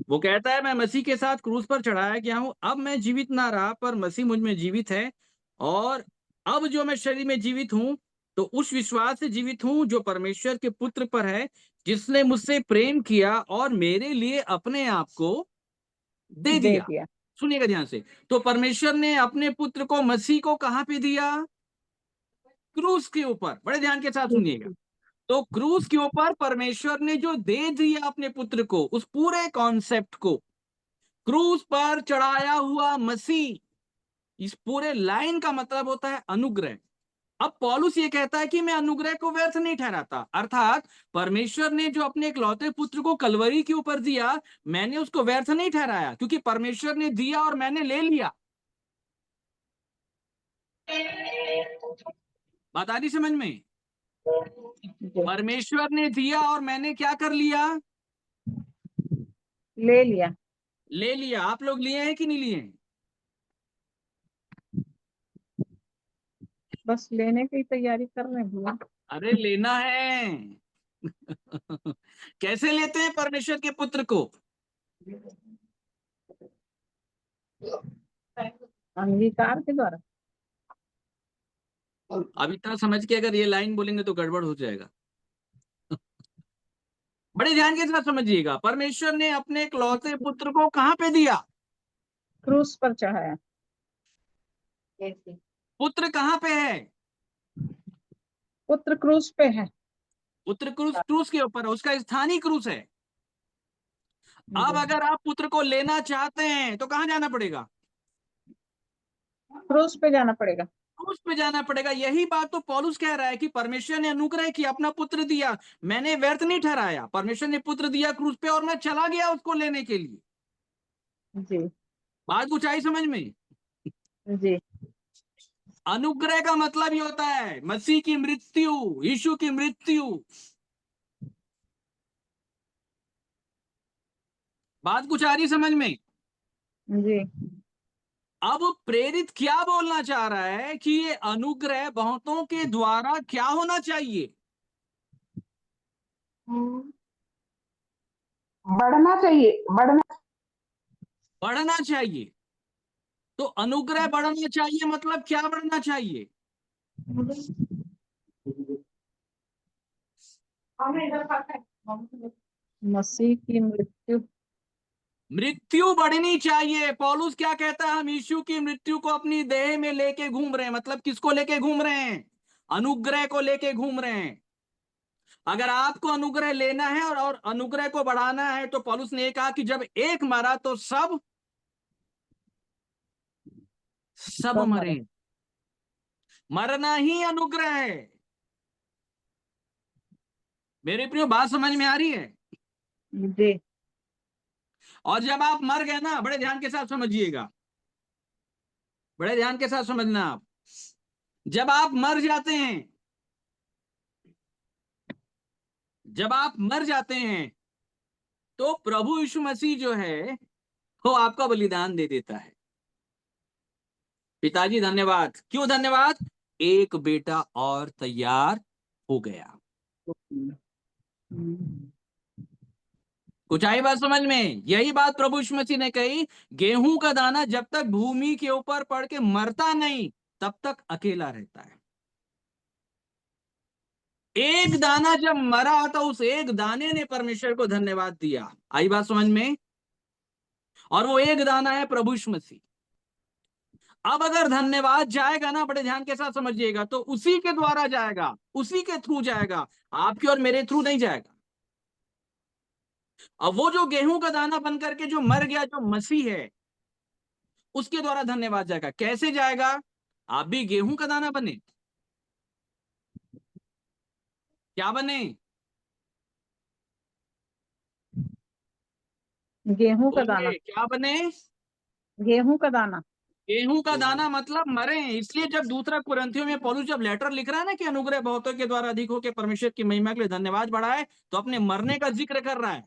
वो कहता है मैं मसीह के साथ क्रूस पर चढ़ाया गया हूं, अब मैं जीवित ना रहा पर मसीह मुझ में जीवित है। और अब जो मैं शरीर में जीवित हूं तो उस विश्वास से जीवित हूं जो परमेश्वर के पुत्र पर है, जिसने मुझसे प्रेम किया और मेरे लिए अपने आप को दे दे दिया। दिया। सुनिएगा ध्यान से। तो परमेश्वर ने अपने पुत्र को, मसीह को कहां पे दिया? क्रूस के ऊपर। बड़े ध्यान के साथ सुनिएगा। तो क्रूस के ऊपर परमेश्वर ने जो दे दिया अपने पुत्र को, उस पूरे कॉन्सेप्ट को, क्रूस पर चढ़ाया हुआ मसीह, इस पूरे लाइन का मतलब होता है अनुग्रह। अब पौलुस ये कहता है कि मैं अनुग्रह को व्यर्थ नहीं ठहराता, अर्थात परमेश्वर ने जो अपने इकलौते पुत्र को कलवरी के ऊपर दिया, मैंने उसको व्यर्थ नहीं ठहराया, क्योंकि परमेश्वर ने दिया और मैंने ले लिया। बात आ रही समझ में? परमेश्वर ने दिया और मैंने क्या कर लिया? ले लिया। ले लिया। आप लोग लिए हैं कि नहीं लिए हैं? बस लेने की तैयारी कर रहे हैं। अरे लेना है। कैसे लेते हैं परमेश्वर के पुत्र को? अंगीकार के द्वारा। अब इतना समझ के अगर ये लाइन बोलेंगे तो गड़बड़ हो जाएगा। बड़े ध्यान के साथ समझिएगा, परमेश्वर ने अपने इकलौते पुत्र को कहां पे दिया? क्रूस पर चढ़ाया। पुत्र कहां पे है? पुत्र क्रूस पे है। पुत्र क्रूस, क्रूस के ऊपर है, उसका स्थानीय क्रूस है। अब अगर आप पुत्र को लेना चाहते हैं तो कहां जाना पड़ेगा? क्रूस पे जाना पड़ेगा। क्रूस पे जाना पड़ेगा। यही बात तो पौलुस कह रहा है कि परमेश्वर ने अनुग्रह किया, अपना पुत्र दिया, मैंने व्यर्थ नहीं ठहराया, परमेश्वर ने पुत्र दिया क्रूस पे और मैं चला गया उसको लेने के लिए। जी बात कुछ आई समझ में? जी अनुग्रह का मतलब ये होता है मसीह की मृत्यु, यीशु की मृत्यु। बात कुछ आ रही समझ में? जी अब प्रेरित क्या बोलना चाह रहा है कि ये अनुग्रह बहुतों के द्वारा क्या होना चाहिए? बढ़ना चाहिए, बढ़ना चाहिए। तो अनुग्रह बढ़ना चाहिए मतलब क्या बढ़ना चाहिए? मसीह की मृत्यु। मृत्यु बढ़नी चाहिए। पौलुस क्या कहता है? हम यीशु की मृत्यु को अपनी देह में लेके घूम रहे हैं। मतलब किसको लेके घूम रहे हैं? अनुग्रह को लेके घूम रहे हैं। अगर आपको अनुग्रह लेना है और अनुग्रह को बढ़ाना है तो पौलुस ने कहा कि जब एक मरा तो सब सब मरे। मरना ही अनुग्रह है। मेरे प्रियो, बात समझ में आ रही है? जी और जब आप मर गए ना, बड़े ध्यान के साथ समझिएगा, बड़े ध्यान के साथ समझना आप, जब आप मर जाते हैं, जब आप मर जाते हैं तो प्रभु यीशु मसीह जो है वो आपका बलिदान दे देता है। पिताजी धन्यवाद। क्यों धन्यवाद? एक बेटा और तैयार हो गया। कुछ आई बात समझ में? यही बात प्रभु यीशु मसीह ने कही, गेहूं का दाना जब तक भूमि के ऊपर पड़ के मरता नहीं तब तक अकेला रहता है। एक दाना जब मरा तो उस एक दाने ने परमेश्वर को धन्यवाद दिया। आई बात समझ में? और वो एक दाना है प्रभु यीशु मसीह। अब अगर धन्यवाद जाएगा ना, बड़े ध्यान के साथ समझिएगा, तो उसी के द्वारा जाएगा, उसी के थ्रू जाएगा, आपके और मेरे थ्रू नहीं जाएगा। अब वो जो गेहूं का दाना बन करके जो मर गया, जो मसीह है, उसके द्वारा धन्यवाद जाएगा। कैसे जाएगा? आप भी गेहूं का दाना बने। क्या बने? गेहूं का दाना। बोलिए, क्या बने? गेहूं का दाना। गेहूं का दाना मतलब मरे। इसलिए जब दूसरा कुरिन्थियों में पौलुस जब लेटर लिख रहा है ना कि अनुग्रह बहुतों के द्वारा अधिक होकर परमेश्वर की महिमा के लिए धन्यवाद बढ़ाए, तो अपने मरने का जिक्र कर रहा है।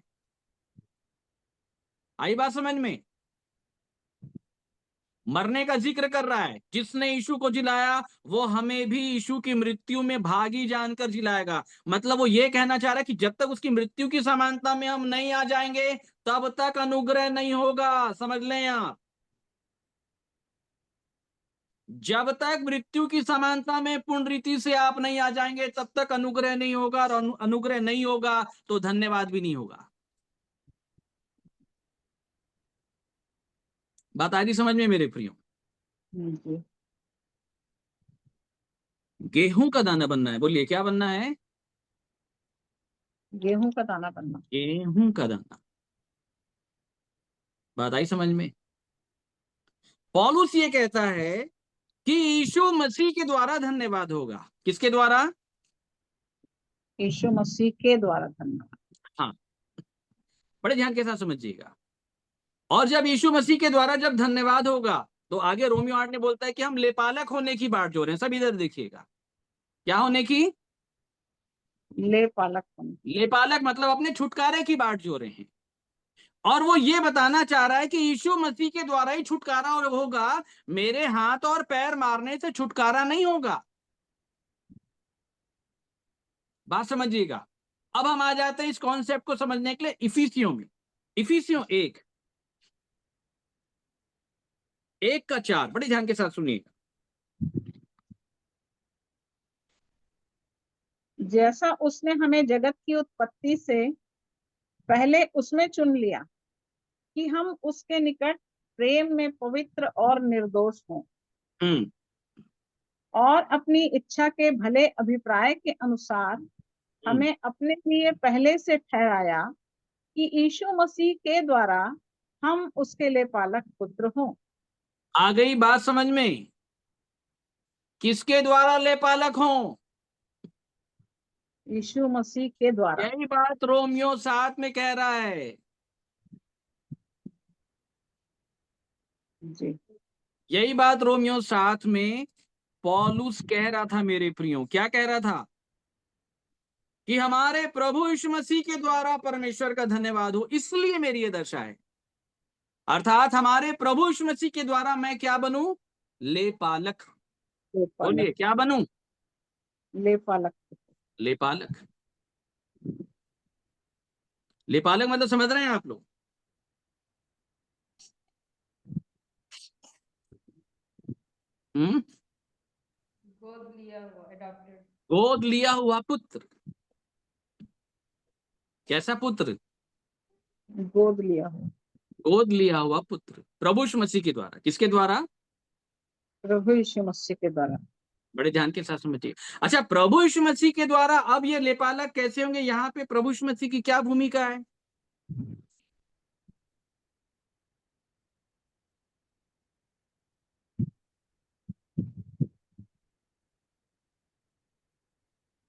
आई बात समझ में? मरने का जिक्र कर रहा है। जिसने यीशु को जिलाया वो हमें भी यीशु की मृत्यु में भागी जानकर जिलाएगा। मतलब वो ये कहना चाह रहा है कि जब तक उसकी मृत्यु की समानता में हम नहीं आ जाएंगे तब तक अनुग्रह नहीं होगा। समझ लें आप, जब तक मृत्यु की समानता में पूर्ण रीति से आप नहीं आ जाएंगे तब तक अनुग्रह नहीं होगा, और अनुग्रह नहीं होगा तो धन्यवाद भी नहीं होगा। बात आ रही समझ में मेरे प्रियो? जी गेहूं का दाना बनना है। बोलिए, क्या बनना है? गेहूं का दाना बनना। गेहूं का दाना। बात आई समझ में? पौलुस ये कहता है कि यीशु मसीह के द्वारा धन्यवाद होगा। किसके द्वारा? यीशु मसीह के द्वारा धन्यवाद। हाँ, बड़े ध्यान के साथ समझिएगा। और जब यीशु मसीह के द्वारा जब धन्यवाद होगा तो आगे रोमियो 8 ने बोलता है कि हम लेपालक होने की बात जो रहे हैं। सब इधर देखिएगा, क्या होने की? ले पालक बन। लेपालक मतलब अपने छुटकारे की बात जो रहे हैं। और वो ये बताना चाह रहा है कि यीशु मसीह के द्वारा ही छुटकारा होगा, मेरे हाथ और पैर मारने से छुटकारा नहीं होगा। बात समझिएगा। अब हम आ जाते हैं इस कॉन्सेप्ट को समझने के लिए इफिसियों में। इफिसियों 1:1 का 4, बड़े ध्यान के साथ सुनिएगा। जैसा उसने हमें जगत की उत्पत्ति से पहले उसमें चुन लिया कि हम उसके निकट प्रेम में पवित्र और निर्दोष हों, हम्म और अपनी इच्छा के भले अभिप्राय के अनुसार हमें अपने लिए पहले से ठहराया कि यीशु मसीह के द्वारा हम उसके लिए पालक पुत्र हों। आ गई बात समझ में? किसके द्वारा ले पालक हों? यीशु मसीह के द्वारा। यही बात रोमियो 7 में कह रहा है। जी, यही बात रोमियो 7 में पौलुस कह रहा था मेरे प्रियो। क्या कह रहा था? कि हमारे प्रभु यीशु मसीह के द्वारा परमेश्वर का धन्यवाद हो, इसलिए मेरी ये दशा है। अर्थात हमारे प्रभु यीशु मसीह के द्वारा मैं क्या बनूं? ले पालक। ले पालक। बोलिए, क्या बनूं? ले पालक। ले पालक। ले पालक मतलब समझ रहे हैं आप लोग? हम्म गोद लिया हुआ, अडॉप्टेड। गोद लिया हुआ पुत्र। कैसा पुत्र? गोद लिया हो। गोद लिया हुआ पुत्र प्रभु यीशु मसीह के द्वारा। किसके द्वारा? प्रभु यीशु मसीह के द्वारा। बड़े ध्यान के साथ समझिए। अच्छा, प्रभु यीशु मसीह के द्वारा अब ये लेपालक कैसे होंगे? यहाँ पे प्रभु यीशु मसीह की क्या भूमिका है?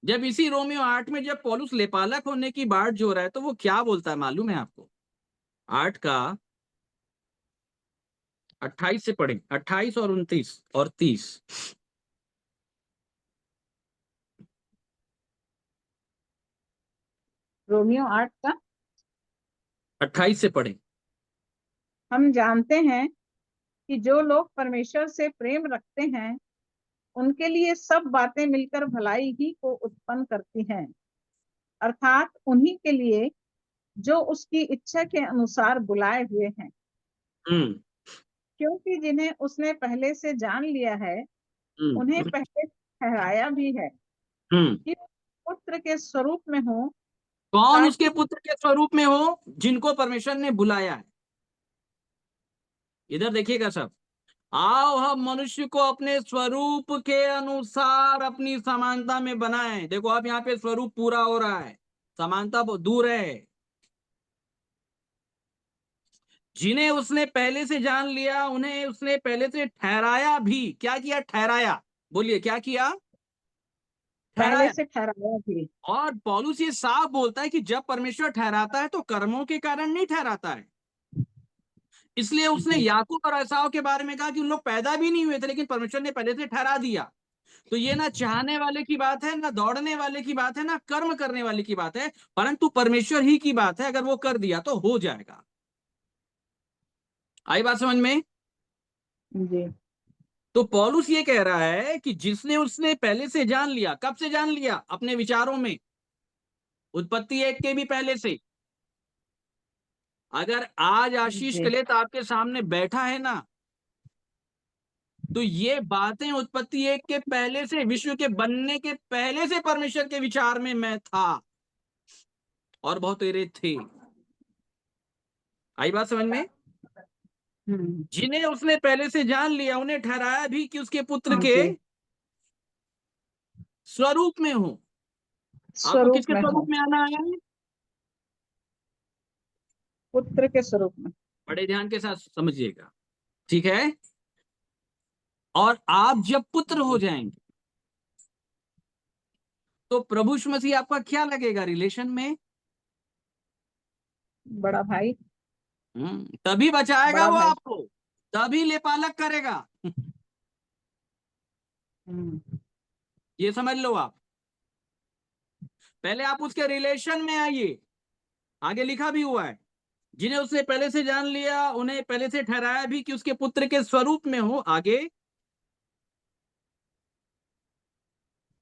जब इसी रोमियो 8 में जब पौलुस लेपालक होने की बात जो रहा है, तो वो क्या बोलता है मालूम है आपको? 8 का 28 से पढ़ें, 28 और 29 और 30। रोमियो 8 का 28 से पढ़ें। हम जानते हैं कि जो लोग परमेश्वर से प्रेम रखते हैं उनके लिए सब बातें मिलकर भलाई ही को उत्पन्न करती हैं, अर्थात उन्हीं के लिए जो उसकी इच्छा के अनुसार बुलाए हुए हैं। हम्म क्योंकि जिन्हें उसने पहले से जान लिया है उन्हें हम्म पहले ठहराया भी है हम्म कि वो पुत्र के स्वरूप में हो, कौन उसके ताकि पुत्र के स्वरूप में हो? जिनको परमेश्वर ने बुलाया है। इधर देखिएगा सब। आओ हम मनुष्य को अपने स्वरूप के अनुसार अपनी समानता में बनाएं। देखो अब यहाँ पे स्वरूप पूरा हो रहा है, समानता बहुत दूर है। जिन्हें उसने पहले से जान लिया उन्हें उसने पहले से ठहराया भी। क्या किया? ठहराया। बोलिए, क्या किया? पहले ठहराया। से ठहराया भी। और पौलुस ये साफ बोलता है कि जब परमेश्वर ठहराता है तो कर्मों के कारण नहीं ठहराता है। इसलिए उसने जी, याकूब और एसाव के बारे में कहा कि उन लोग पैदा भी नहीं हुए थे, लेकिन परमेश्वर ने पहले से ठहरा दिया। तो ये ना चाहने वाले की बात है, ना दौड़ने वाले की बात है, ना कर्म करने वाले की बात है, परंतु परमेश्वर ही की बात है। अगर वो कर दिया तो हो जाएगा। आई बात समझ में? जी, तो पौलुस ये कह रहा है कि जिसने उसने पहले से जान लिया। कब से जान लिया? अपने विचारों में, उत्पत्ति 1 के भी पहले से। अगर आज आशीष जी। कलेत आपके सामने बैठा है ना, तो ये बातें उत्पत्ति 1 के पहले से, विश्व के बनने के पहले से परमेश्वर के विचार में मैं था और बहुत तेरे थे। आई बात समझ में? हम्म। जिन्हें उसने पहले से जान लिया उन्हें ठहराया भी कि उसके पुत्र के जी, स्वरूप में हो। आपको स्वरूप किसके में स्वरूप हो। में आना है? पुत्र के स्वरूप में। बड़े ध्यान के साथ समझिएगा, ठीक है? और आप जब पुत्र हो जी, जाएंगे तो प्रभु यीशु मसीह आपका क्या लगेगा रिलेशन में? बड़ा भाई। तभी बचाएगा बड़ा वो भाई। आपको, तभी लेपालक करेगा। हम्म। ये समझ लो आप। पहले आप उसके रिलेशन में आइए। आगे लिखा भी हुआ है, जिन्हें उसने पहले से जान लिया उन्हें पहले से ठहराया भी कि उसके पुत्र के स्वरूप में हो। आगे,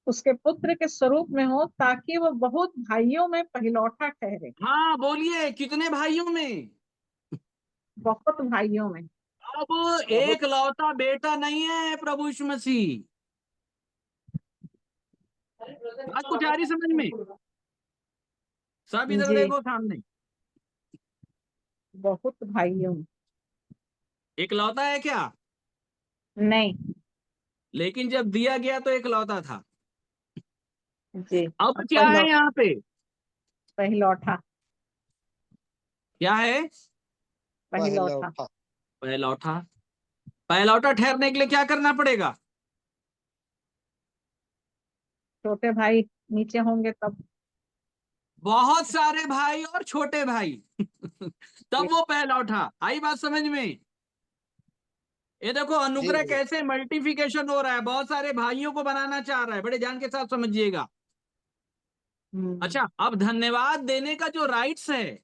उसके पुत्र के स्वरूप में हो ताकि वो बहुत भाइयों में पहिलौठा ठहरे। हाँ बोलिए, कितने भाइयों में? बहुत भाइयों में। अब बहुत। एक लौता बेटा नहीं है प्रभु यीशु मसीह। आज कुछ आ रही समझ में? सब इधर जी। देखो सामने। बहुत भाई हूँ। इकलौता है क्या? नहीं। लेकिन जब दिया गया तो इकलौता था। जी। अब अब क्या है यहाँ पे? पहिलौठा। क्या है? पहिलौठा। पहलौठा। पहलौठा ठहरने के लिए क्या करना पड़ेगा? छोटे भाई नीचे होंगे तब। बहुत सारे भाई और छोटे भाई तब वो पहलौठा। आई बात समझ में? ये देखो अनुग्रह कैसे मल्टीप्लिकेशन हो रहा है, बहुत सारे भाइयों को बनाना चाह रहा है, बड़े ध्यान के साथ समझिएगा। अच्छा, अब धन्यवाद देने का जो राइट्स है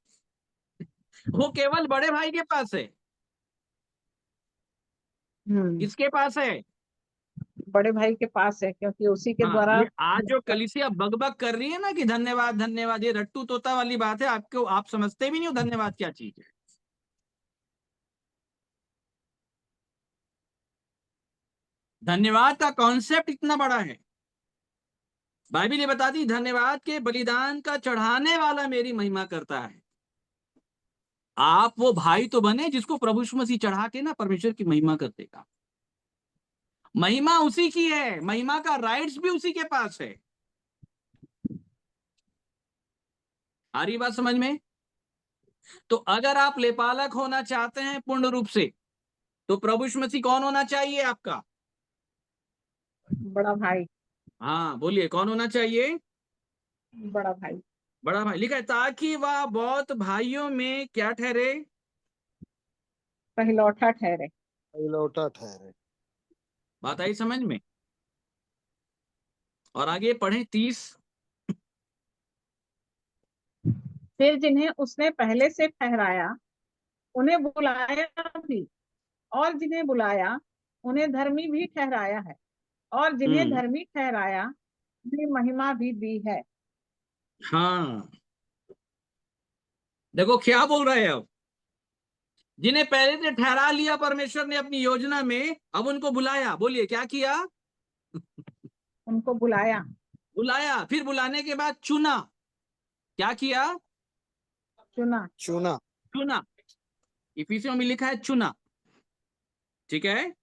वो केवल बड़े भाई के पास है। किसके पास है? बड़े भाई के पास है, क्योंकि उसी के हाँ, द्वारा। ये आज जो कलिसिया बकबक कर रही है ना कि धन्यवाद धन्यवाद, ये रट्टू तोता वाली बात है। आपको आप समझते भी नहीं हो धन्यवाद क्या चीज है। धन्यवाद का कॉन्सेप्ट इतना बड़ा है। बाइबल ये बताती धन्यवाद के बलिदान का चढ़ाने वाला मेरी महिमा करता है। आप वो भाई तो बने जिसको प्रभु यीशु मसीह चढ़ा के ना परमेश्वर की महिमा कर देगा। महिमा उसी की है, महिमा का राइट्स भी उसी के पास है। आ रही बात समझ में? तो अगर आप लेपालक होना चाहते हैं पूर्ण रूप से, तो प्रभु यीशु मसीह कौन होना चाहिए आपका? बड़ा भाई। हाँ बोलिए, कौन होना चाहिए? बड़ा भाई। बड़ा भाई लिखा है, ताकि वह बहुत भाइयों में क्या ठहरे? पहिलौठा ठहरे। बात आई समझ में? और आगे पढ़े 30। फिर जिन्हें उसने पहले से ठहराया उन्हें बुलाया भी, और जिन्हें बुलाया उन्हें धर्मी भी ठहराया है, और जिन्हें धर्मी ठहराया उन्हें महिमा भी दी है। हाँ, देखो क्या बोल रहे हैं अब। जिन्हें पहले से ठहरा लिया परमेश्वर ने अपनी योजना में, अब उनको बुलाया। बोलिए क्या किया? उनको बुलाया। बुलाया, फिर बुलाने के बाद चुना। क्या किया? चुना। चुना। इफिसियों में लिखा है चुना, ठीक है।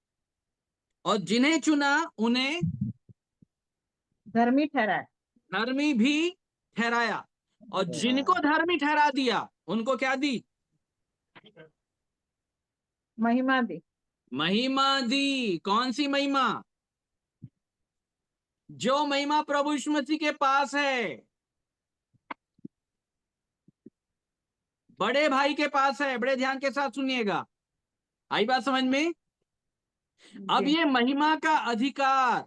और जिन्हें चुना उन्हें धर्मी ठहराया। धर्मी भी ठहराया। और जिनको धर्मी ठहरा दिया उनको क्या दी? महिमा दी। महिमा दी। कौन सी महिमा? जो महिमा प्रभु यीशु मसीह के पास है, बड़े भाई के पास है। बड़े ध्यान के साथ सुनिएगा, आई बात समझ में? अब जी। ये महिमा का अधिकार,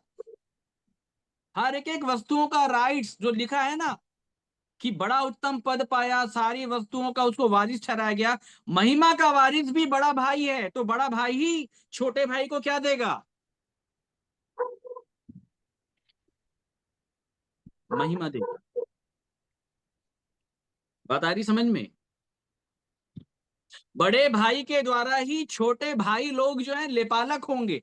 हर एक वस्तुओं का राइट्स जो लिखा है ना कि बड़ा उत्तम पद पाया, सारी वस्तुओं का उसको वारिस ठहराया गया। महिमा का वारिस भी बड़ा भाई है, तो बड़ा भाई ही छोटे भाई को क्या देगा? महिमा देगा। बात आ रही समझ में? बड़े भाई के द्वारा ही छोटे भाई लोग जो है लेपालक होंगे।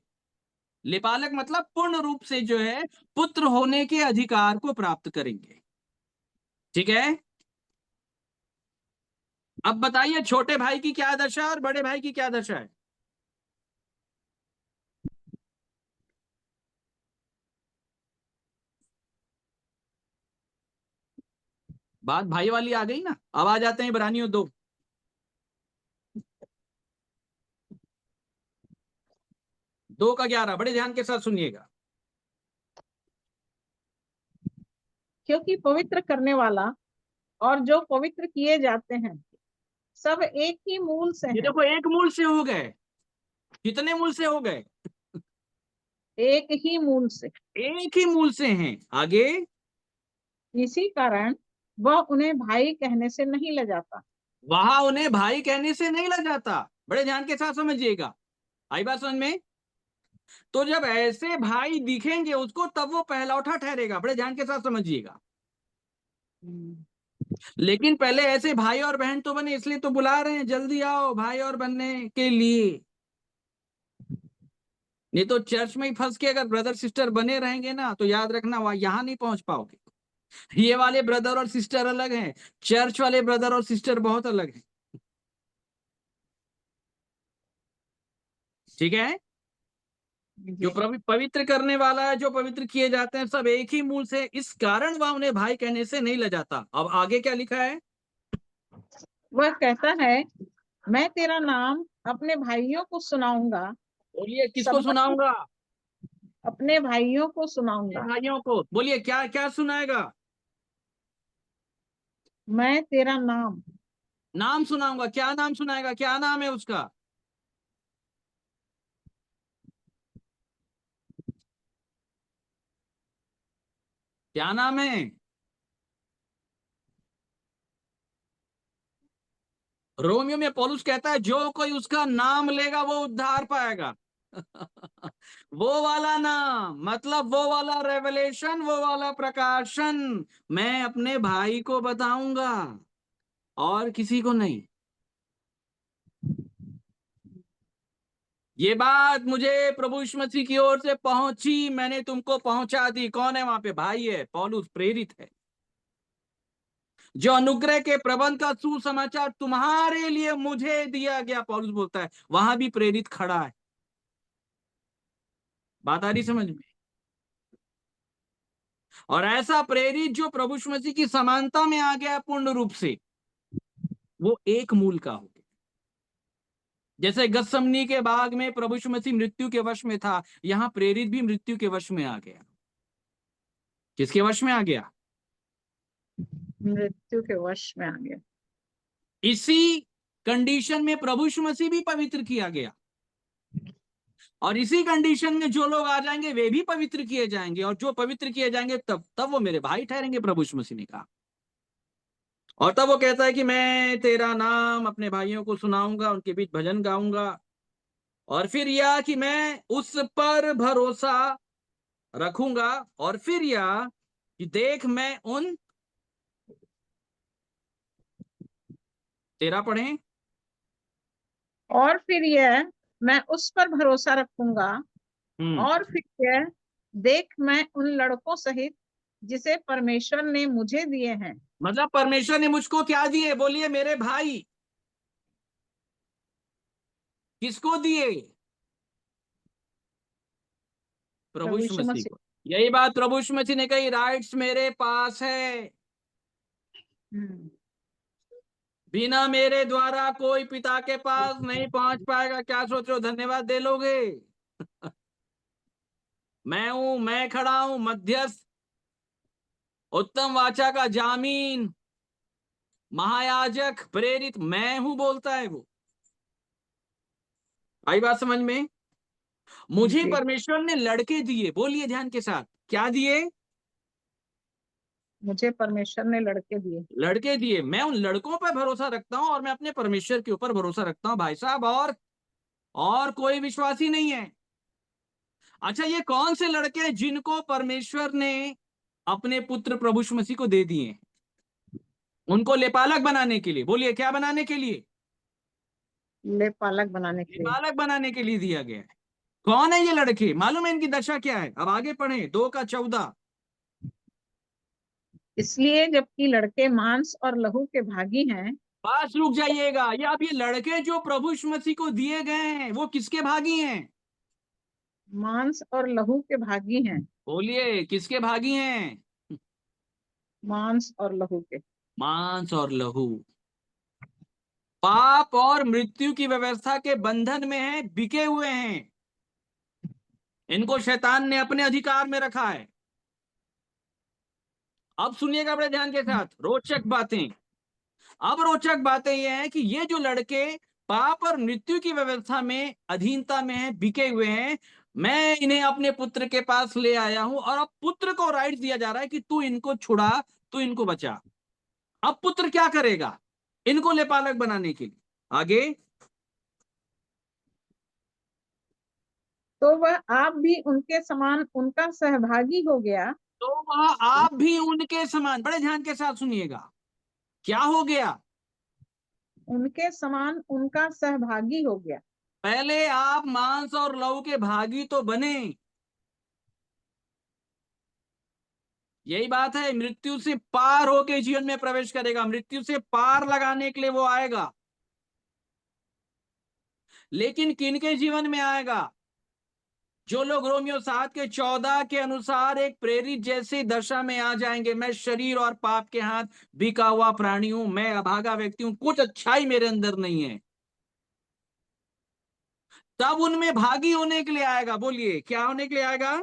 लेपालक मतलब पूर्ण रूप से जो है पुत्र होने के अधिकार को प्राप्त करेंगे, ठीक है। अब बताइए छोटे भाई की क्या दशा और बड़े भाई की क्या दशा है? बात भाई वाली आ गई ना। अब आ जाते हैं इब्रानियों 2। दो का 11, बड़े ध्यान के साथ सुनिएगा। क्योंकि पवित्र करने वाला और जो पवित्र किए जाते हैं सब एक ही मूल से ये हैं। देखो, एक मूल से हो गए। कितने मूल से हो गए? एक ही मूल से। एक ही मूल से हैं। आगे, इसी कारण वह उन्हें भाई कहने से नहीं लजाता। वहां उन्हें भाई कहने से नहीं लग जाता। बड़े ध्यान के साथ समझिएगा, आई बात समझ में? तो जब ऐसे भाई दिखेंगे उसको, तब वो पहलौठा ठहरेगा। बड़े ध्यान के साथ समझिएगा। लेकिन पहले ऐसे भाई और बहन तो बने, इसलिए तो बुला रहे हैं, जल्दी आओ भाई और बनने के लिए। नहीं तो चर्च में ही फंस के अगर ब्रदर सिस्टर बने रहेंगे ना, तो याद रखना वहां यहाँ नहीं पहुंच पाओगे। ये वाले ब्रदर और सिस्टर अलग हैं, चर्च वाले ब्रदर और सिस्टर बहुत अलग हैं। ठीक है। जो पवित्र करने वाला है, जो पवित्र किए जाते हैं, सब एक ही मूल से, इस कारण वह उन्हें भाई कहने से नहीं लजाता। अब आगे क्या लिखा है? वह कहता है, मैं तेरा नाम अपने भाइयों को सुनाऊंगा। बोलिए किसको सुनाऊंगा? अपने भाइयों को अपने सुनाऊंगा। भाइयों को। बोलिए क्या क्या सुनाएगा? मैं तेरा नाम। नाम सुनाऊंगा। क्या नाम सुनाएगा? क्या नाम है उसका? क्या नाम है? रोमियो में पौलुस कहता है, जो कोई उसका नाम लेगा वो उद्धार पाएगा। वो वाला नाम, मतलब वो वाला रेवलेशन, वो वाला प्रकाशन मैं अपने भाई को बताऊंगा, और किसी को नहीं। ये बात मुझे प्रभु यीशु मसीह की ओर से पहुंची, मैंने तुमको पहुंचा दी। कौन है वहां पे? भाई है, पौलुस प्रेरित है, जो अनुग्रह के प्रबंध का सुसमाचार तुम्हारे लिए मुझे दिया गया। पौलुस बोलता है, वहां भी प्रेरित खड़ा है। बात आ रही समझ में? और ऐसा प्रेरित जो प्रभु यीशु मसीह की समानता में आ गया पूर्ण रूप से, वो एक मूल का हो गया। जैसे गत्समनी के बाग में प्रभु यीशु मसीह मृत्यु के वश में था, यहां प्रेरित भी मृत्यु के वश में आ गया। किसके वश में आ गया? मृत्यु के वश में आ गया। इसी कंडीशन में प्रभु यीशु मसीह भी पवित्र किया गया, और इसी कंडीशन में जो लोग आ जाएंगे वे भी पवित्र किए जाएंगे, और जो पवित्र किए जाएंगे तब तब वो मेरे भाई ठहरेंगे, प्रभु यीशु मसीह ने कहा। और तब वो कहता है कि मैं तेरा नाम अपने भाइयों को सुनाऊंगा, उनके बीच भजन गाऊंगा। और फिर यह कि मैं उस पर भरोसा रखूंगा। और फिर यह कि देख मैं उन, तेरा पढ़ें। और फिर यह, मैं उस पर भरोसा रखूंगा। और फिर यह, देख मैं उन लड़कों सहित जिसे परमेश्वर ने मुझे दिए हैं। मतलब परमेश्वर ने मुझको क्या दिए? बोलिए मेरे भाई। किसको दिए? प्रभु यीशु मसीह को। यही बात प्रभु यीशु मसीह ने कही, राइट्स मेरे पास है, बिना मेरे द्वारा कोई पिता के पास नहीं पहुंच पाएगा। क्या सोच रहे हो? धन्यवाद दे लोगे? मैं हूं, मैं खड़ा हूं, मध्यस्थ, उत्तम वाचा का जामीन, महायाजक, प्रेरित मैं हूं, बोलता है वो। आई बात समझ में? मुझे परमेश्वर ने लड़के दिए। बोलिए ध्यान के साथ, क्या दिए? मुझे परमेश्वर ने लड़के दिए। लड़के दिए। मैं उन लड़कों पर भरोसा रखता हूं, और मैं अपने परमेश्वर के ऊपर भरोसा रखता हूं भाई साहब, और कोई विश्वासी नहीं है। अच्छा, ये कौन से लड़के हैं जिनको परमेश्वर ने अपने पुत्र प्रभु यीशु मसीह को दे दिए? उनको लेपालक बनाने के लिए। बोलिए क्या बनाने के लिए? लेपालक बनाने के लिए। लेपालक बनाने के लिए दिया गया है। कौन है ये लड़के? मालूम है इनकी दशा क्या है? अब आगे पढ़ें 2:14। इसलिए जबकि लड़के मांस और लहू के भागी हैं। बस रुक जाइएगा। ये अब ये लड़के जो प्रभु यीशु मसीह को दिए गए हैं, वो किसके भागी हैं? मांस और लहू के भागी हैं। बोलिए किसके भागी हैं? मांस और लहू के। मांस और लहू। पाप और मृत्यु की व्यवस्था के बंधन में है, बिके हुए हैं। इनको शैतान ने अपने अधिकार में रखा है। अब सुनिएगा बड़े ध्यान के साथ, रोचक बातें। अब रोचक बातें यह है कि ये जो लड़के पाप और मृत्यु की व्यवस्था में अधीनता में है, बिके हुए हैं, मैं इन्हें अपने पुत्र के पास ले आया हूं, और अब पुत्र को राइट दिया जा रहा है कि तू इनको छुड़ा, तू इनको बचा। अब पुत्र क्या करेगा? इनको लेपालक बनाने के लिए। आगे, तो वह आप भी उनके समान उनका सहभागी हो गया। तो वह आप भी उनके समान, बड़े ध्यान के साथ सुनिएगा, क्या हो गया? उनके समान उनका सहभागी हो गया। पहले आप मांस और लहू के भागी तो बने। यही बात है, मृत्यु से पार होके जीवन में प्रवेश करेगा, मृत्यु से पार लगाने के लिए वो आएगा। लेकिन किनके जीवन में आएगा? जो लोग रोमियो 7:14 के अनुसार एक प्रेरित जैसी दशा में आ जाएंगे, मैं शरीर और पाप के हाथ बिका हुआ प्राणी हूं, मैं अभागा व्यक्ति हूं, कुछ अच्छाई मेरे अंदर नहीं है, तब उनमें भागी होने के लिए आएगा। बोलिए, क्या होने के लिए आएगा?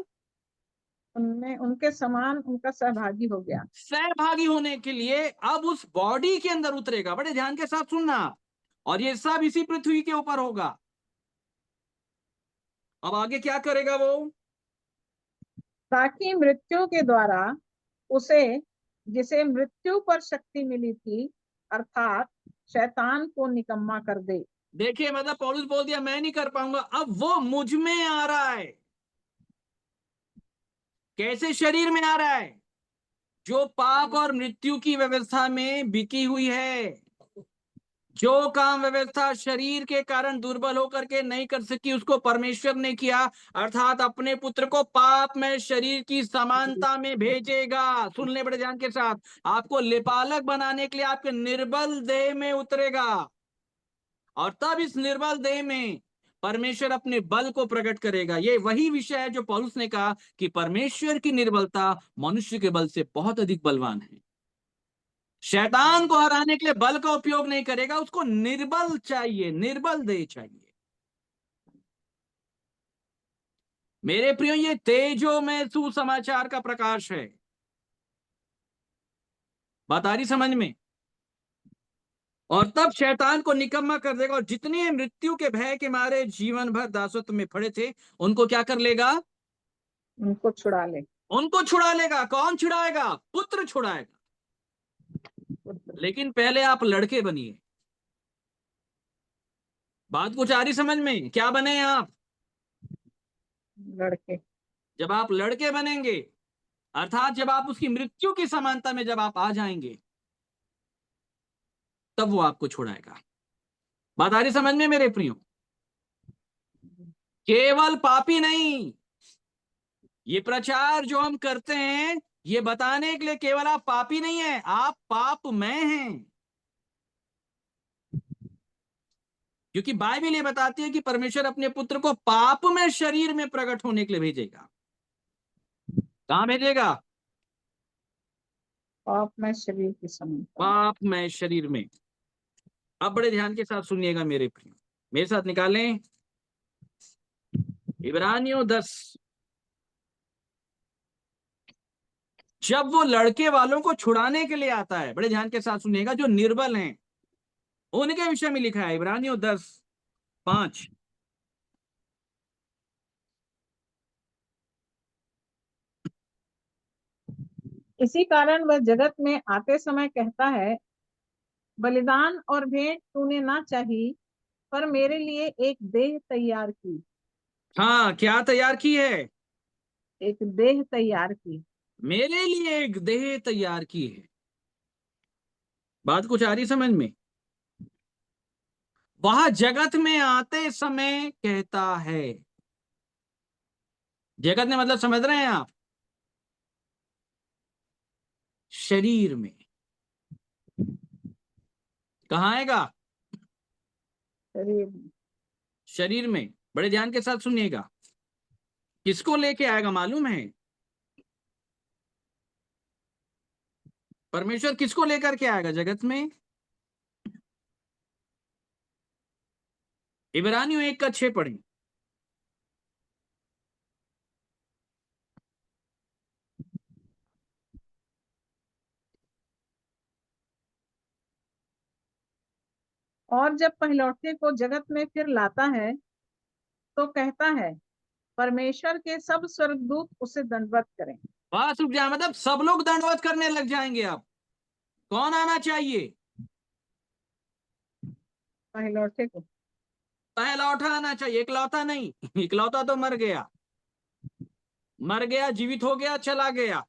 उनमें उनके समान उनका सहभागी हो गया। सहभागी होने के लिए अब उस बॉडी के अंदर उतरेगा। बड़े ध्यान के साथ सुनना, और ये सब इसी पृथ्वी के ऊपर होगा। अब आगे क्या करेगा वो? ताकि मृत्यु के द्वारा उसे, जिसे मृत्यु पर शक्ति मिली थी, अर्थात शैतान को निकम्मा कर दे। देखिए, मतलब पौलुस बोल दिया मैं नहीं कर पाऊंगा, अब वो मुझ में आ रहा है। कैसे शरीर में आ रहा है? जो पाप और मृत्यु की व्यवस्था में बिकी हुई है, जो काम व्यवस्था शरीर के कारण दुर्बल होकर के नहीं कर सकी, उसको परमेश्वर ने किया, अर्थात अपने पुत्र को पाप में शरीर की समानता में भेजेगा। सुन ले बड़े ध्यान के साथ, आपको लिपालक बनाने के लिए आपके निर्बल देह में उतरेगा, और तब इस निर्बल देह में परमेश्वर अपने बल को प्रकट करेगा। ये वही विषय है जो पौलुस ने कहा कि परमेश्वर की निर्बलता मनुष्य के बल से बहुत अधिक बलवान है। शैतान को हराने के लिए बल का उपयोग नहीं करेगा, उसको निर्बल चाहिए, निर्बल देह चाहिए। मेरे प्रियो, ये तेजो में सुसमाचार का प्रकाश है। बात आ रही समझ में? और तब शैतान को निकम्मा कर देगा, और जितने मृत्यु के भय के मारे जीवन भर दासत्व में पड़े थे, उनको क्या कर लेगा? उनको छुड़ा ले। उनको छुड़ा लेगा। कौन छुड़ाएगा? पुत्र छुड़ाएगा। लेकिन पहले आप लड़के बनिए। बात कुछ आ रही समझ में? क्या बने आप? लड़के। जब आप लड़के बनेंगे, अर्थात जब आप उसकी मृत्यु की समानता में जब आप आ जाएंगे, तब वो आपको छुड़ाएगा। बात आ रही समझ में मेरे प्रियो? केवल पापी नहीं, ये प्रचार जो हम करते हैं, ये बताने के लिए केवल आप पापी नहीं है, आप पाप में हैं। क्योंकि बाइबल ये बताती है कि परमेश्वर अपने पुत्र को पाप में शरीर में प्रकट होने के लिए भेजेगा। कहां भेजेगा? पाप में शरीर की समानता। पाप में शरीर में। अब बड़े ध्यान के साथ सुनिएगा मेरे प्रिय, मेरे साथ निकालें इब्रानियों 10। जब वो लड़के वालों को छुड़ाने के लिए आता है, बड़े ध्यान के साथ सुनिएगा, जो निर्बल हैं उनके विषय में लिखा है, इब्रानियों 10:5। इसी कारण वह जगत में आते समय कहता है, बलिदान और भेंट तूने ना चाही, पर मेरे लिए एक देह तैयार की। हाँ, क्या तैयार की है? एक देह तैयार की। मेरे लिए एक देह तैयार की है। बात कुछ आ रही समझ में? वह जगत में आते समय कहता है। जगत में मतलब समझ रहे हैं आप? शरीर में। कहाँ आएगा? शरीर में। शरीर में। बड़े ध्यान के साथ सुनिएगा, किसको लेके आएगा मालूम है? परमेश्वर किसको लेकर के आएगा जगत में? इब्रानियों 1:6 पढ़ें। और जब पहलौठे को जगत में फिर लाता है, तो कहता है, परमेश्वर के सब स्वर्गदूत उसे दंडवत करें। बस रुक जाए, मतलब सब लोग दंडवत करने लग जाएंगे। अब कौन आना चाहिए? पहलौठे को। पहलौठा आना चाहिए, इकलौता नहीं। इकलौता तो मर गया, मर गया, जीवित हो गया, चला गया।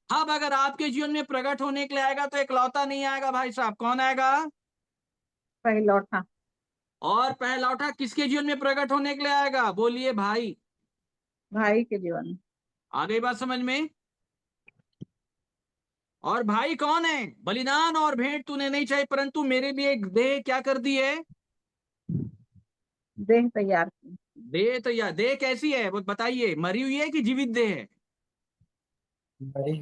अब अगर आपके जीवन में प्रकट होने के लिए आएगा, तो इकलौता नहीं आएगा भाई साहब। कौन आएगा? पहलौठा। और पहलौठा किसके जीवन में प्रकट होने के लिए आएगा? बोलिए भाई। भाई के जीवन में। आ गई बात समझ में? और भाई कौन है? बलिदान और भेंट तूने नहीं चाहिए परंतु मेरे लिए एक देह क्या कर दी है? देह तैयार की। देह तो या देह कैसी है वो बताइए, मरी हुई है कि जीवित देह है? मरी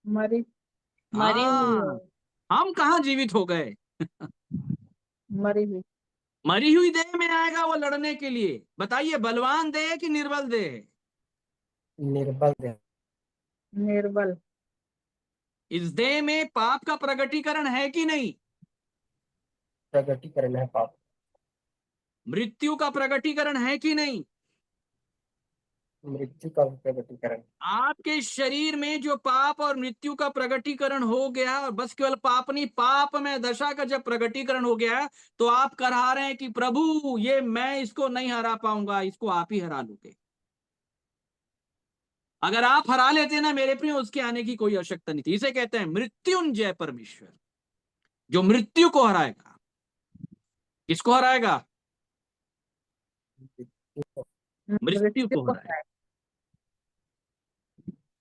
मरी मरी हुई है। हाँ, हम कहाँ जीवित हो गए? मरी हुई। मरी हुई देह में आएगा वो लड़ने के लिए। बताइए, बलवान देह है कि निर्बल देह है? निर्बल देह। निर्बल। इस देह में पाप का प्रगटीकरण है कि नहीं? प्रगटीकरण है पाप। मृत्यु का प्रगटीकरण है कि नहीं? मृत्यु का प्रगटीकरण। आपके शरीर में जो पाप और मृत्यु का प्रगटीकरण हो गया, और बस केवल पाप नहीं, पाप में दशा का जब प्रगटीकरण हो गया तो आप कहा रहे हैं कि प्रभु ये मैं इसको नहीं हरा पाऊंगा, इसको आप ही हरा लोगे। अगर आप हरा लेते ना मेरे प्रिय, उसके आने की कोई आवश्यकता नहीं थी। इसे कहते हैं मृत्युंजय परमेश्वर, जो मृत्यु को हराएगा। किसको हराएगा? मृत्यु मृत्यु को को हराएगा।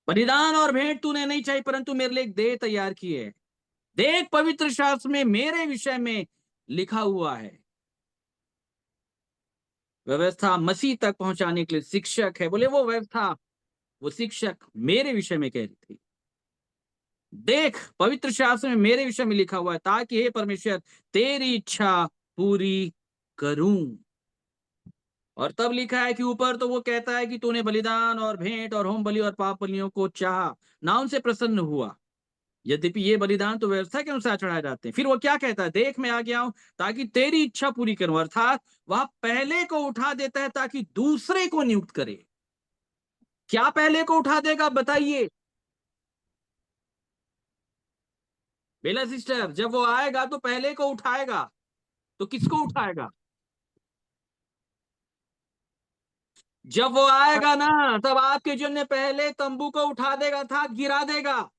बलिदान और भेंट तूने नहीं चाहिए परंतु मेरे लिए एक देह तैयार की है। देख, पवित्र शास्त्र में मेरे विषय में लिखा हुआ है। व्यवस्था मसीह तक पहुंचाने के लिए शिक्षक है। बोले वो व्यवस्था, वो शिक्षक मेरे विषय में कह रही थी। देख, पवित्र शास्त्र में मेरे विषय में लिखा हुआ है ताकि हे परमेश्वर तेरी इच्छा पूरी करूं। और तब लिखा है कि ऊपर तो वो कहता है कि तूने बलिदान और भेंट और होम बलि और पाप बलियों को चाहा, ना उनसे प्रसन्न हुआ, यद्यपि ये बलिदान तो व्यवस्था के अनुसार चढ़ाए जाते हैं। फिर वो क्या कहता है? देख मैं आ गया हूं ताकि तेरी इच्छा पूरी करूं। अर्थात वह पहले को उठा देता है ताकि दूसरे को नियुक्त करे। क्या पहले को उठा देगा बताइए? बेला सिस्टर, जब वो आएगा तो पहले को उठाएगा, तो किसको उठाएगा? जब वो आएगा ना, तब आपके जीवन में पहले तंबू को उठा देगा था, गिरा देगा,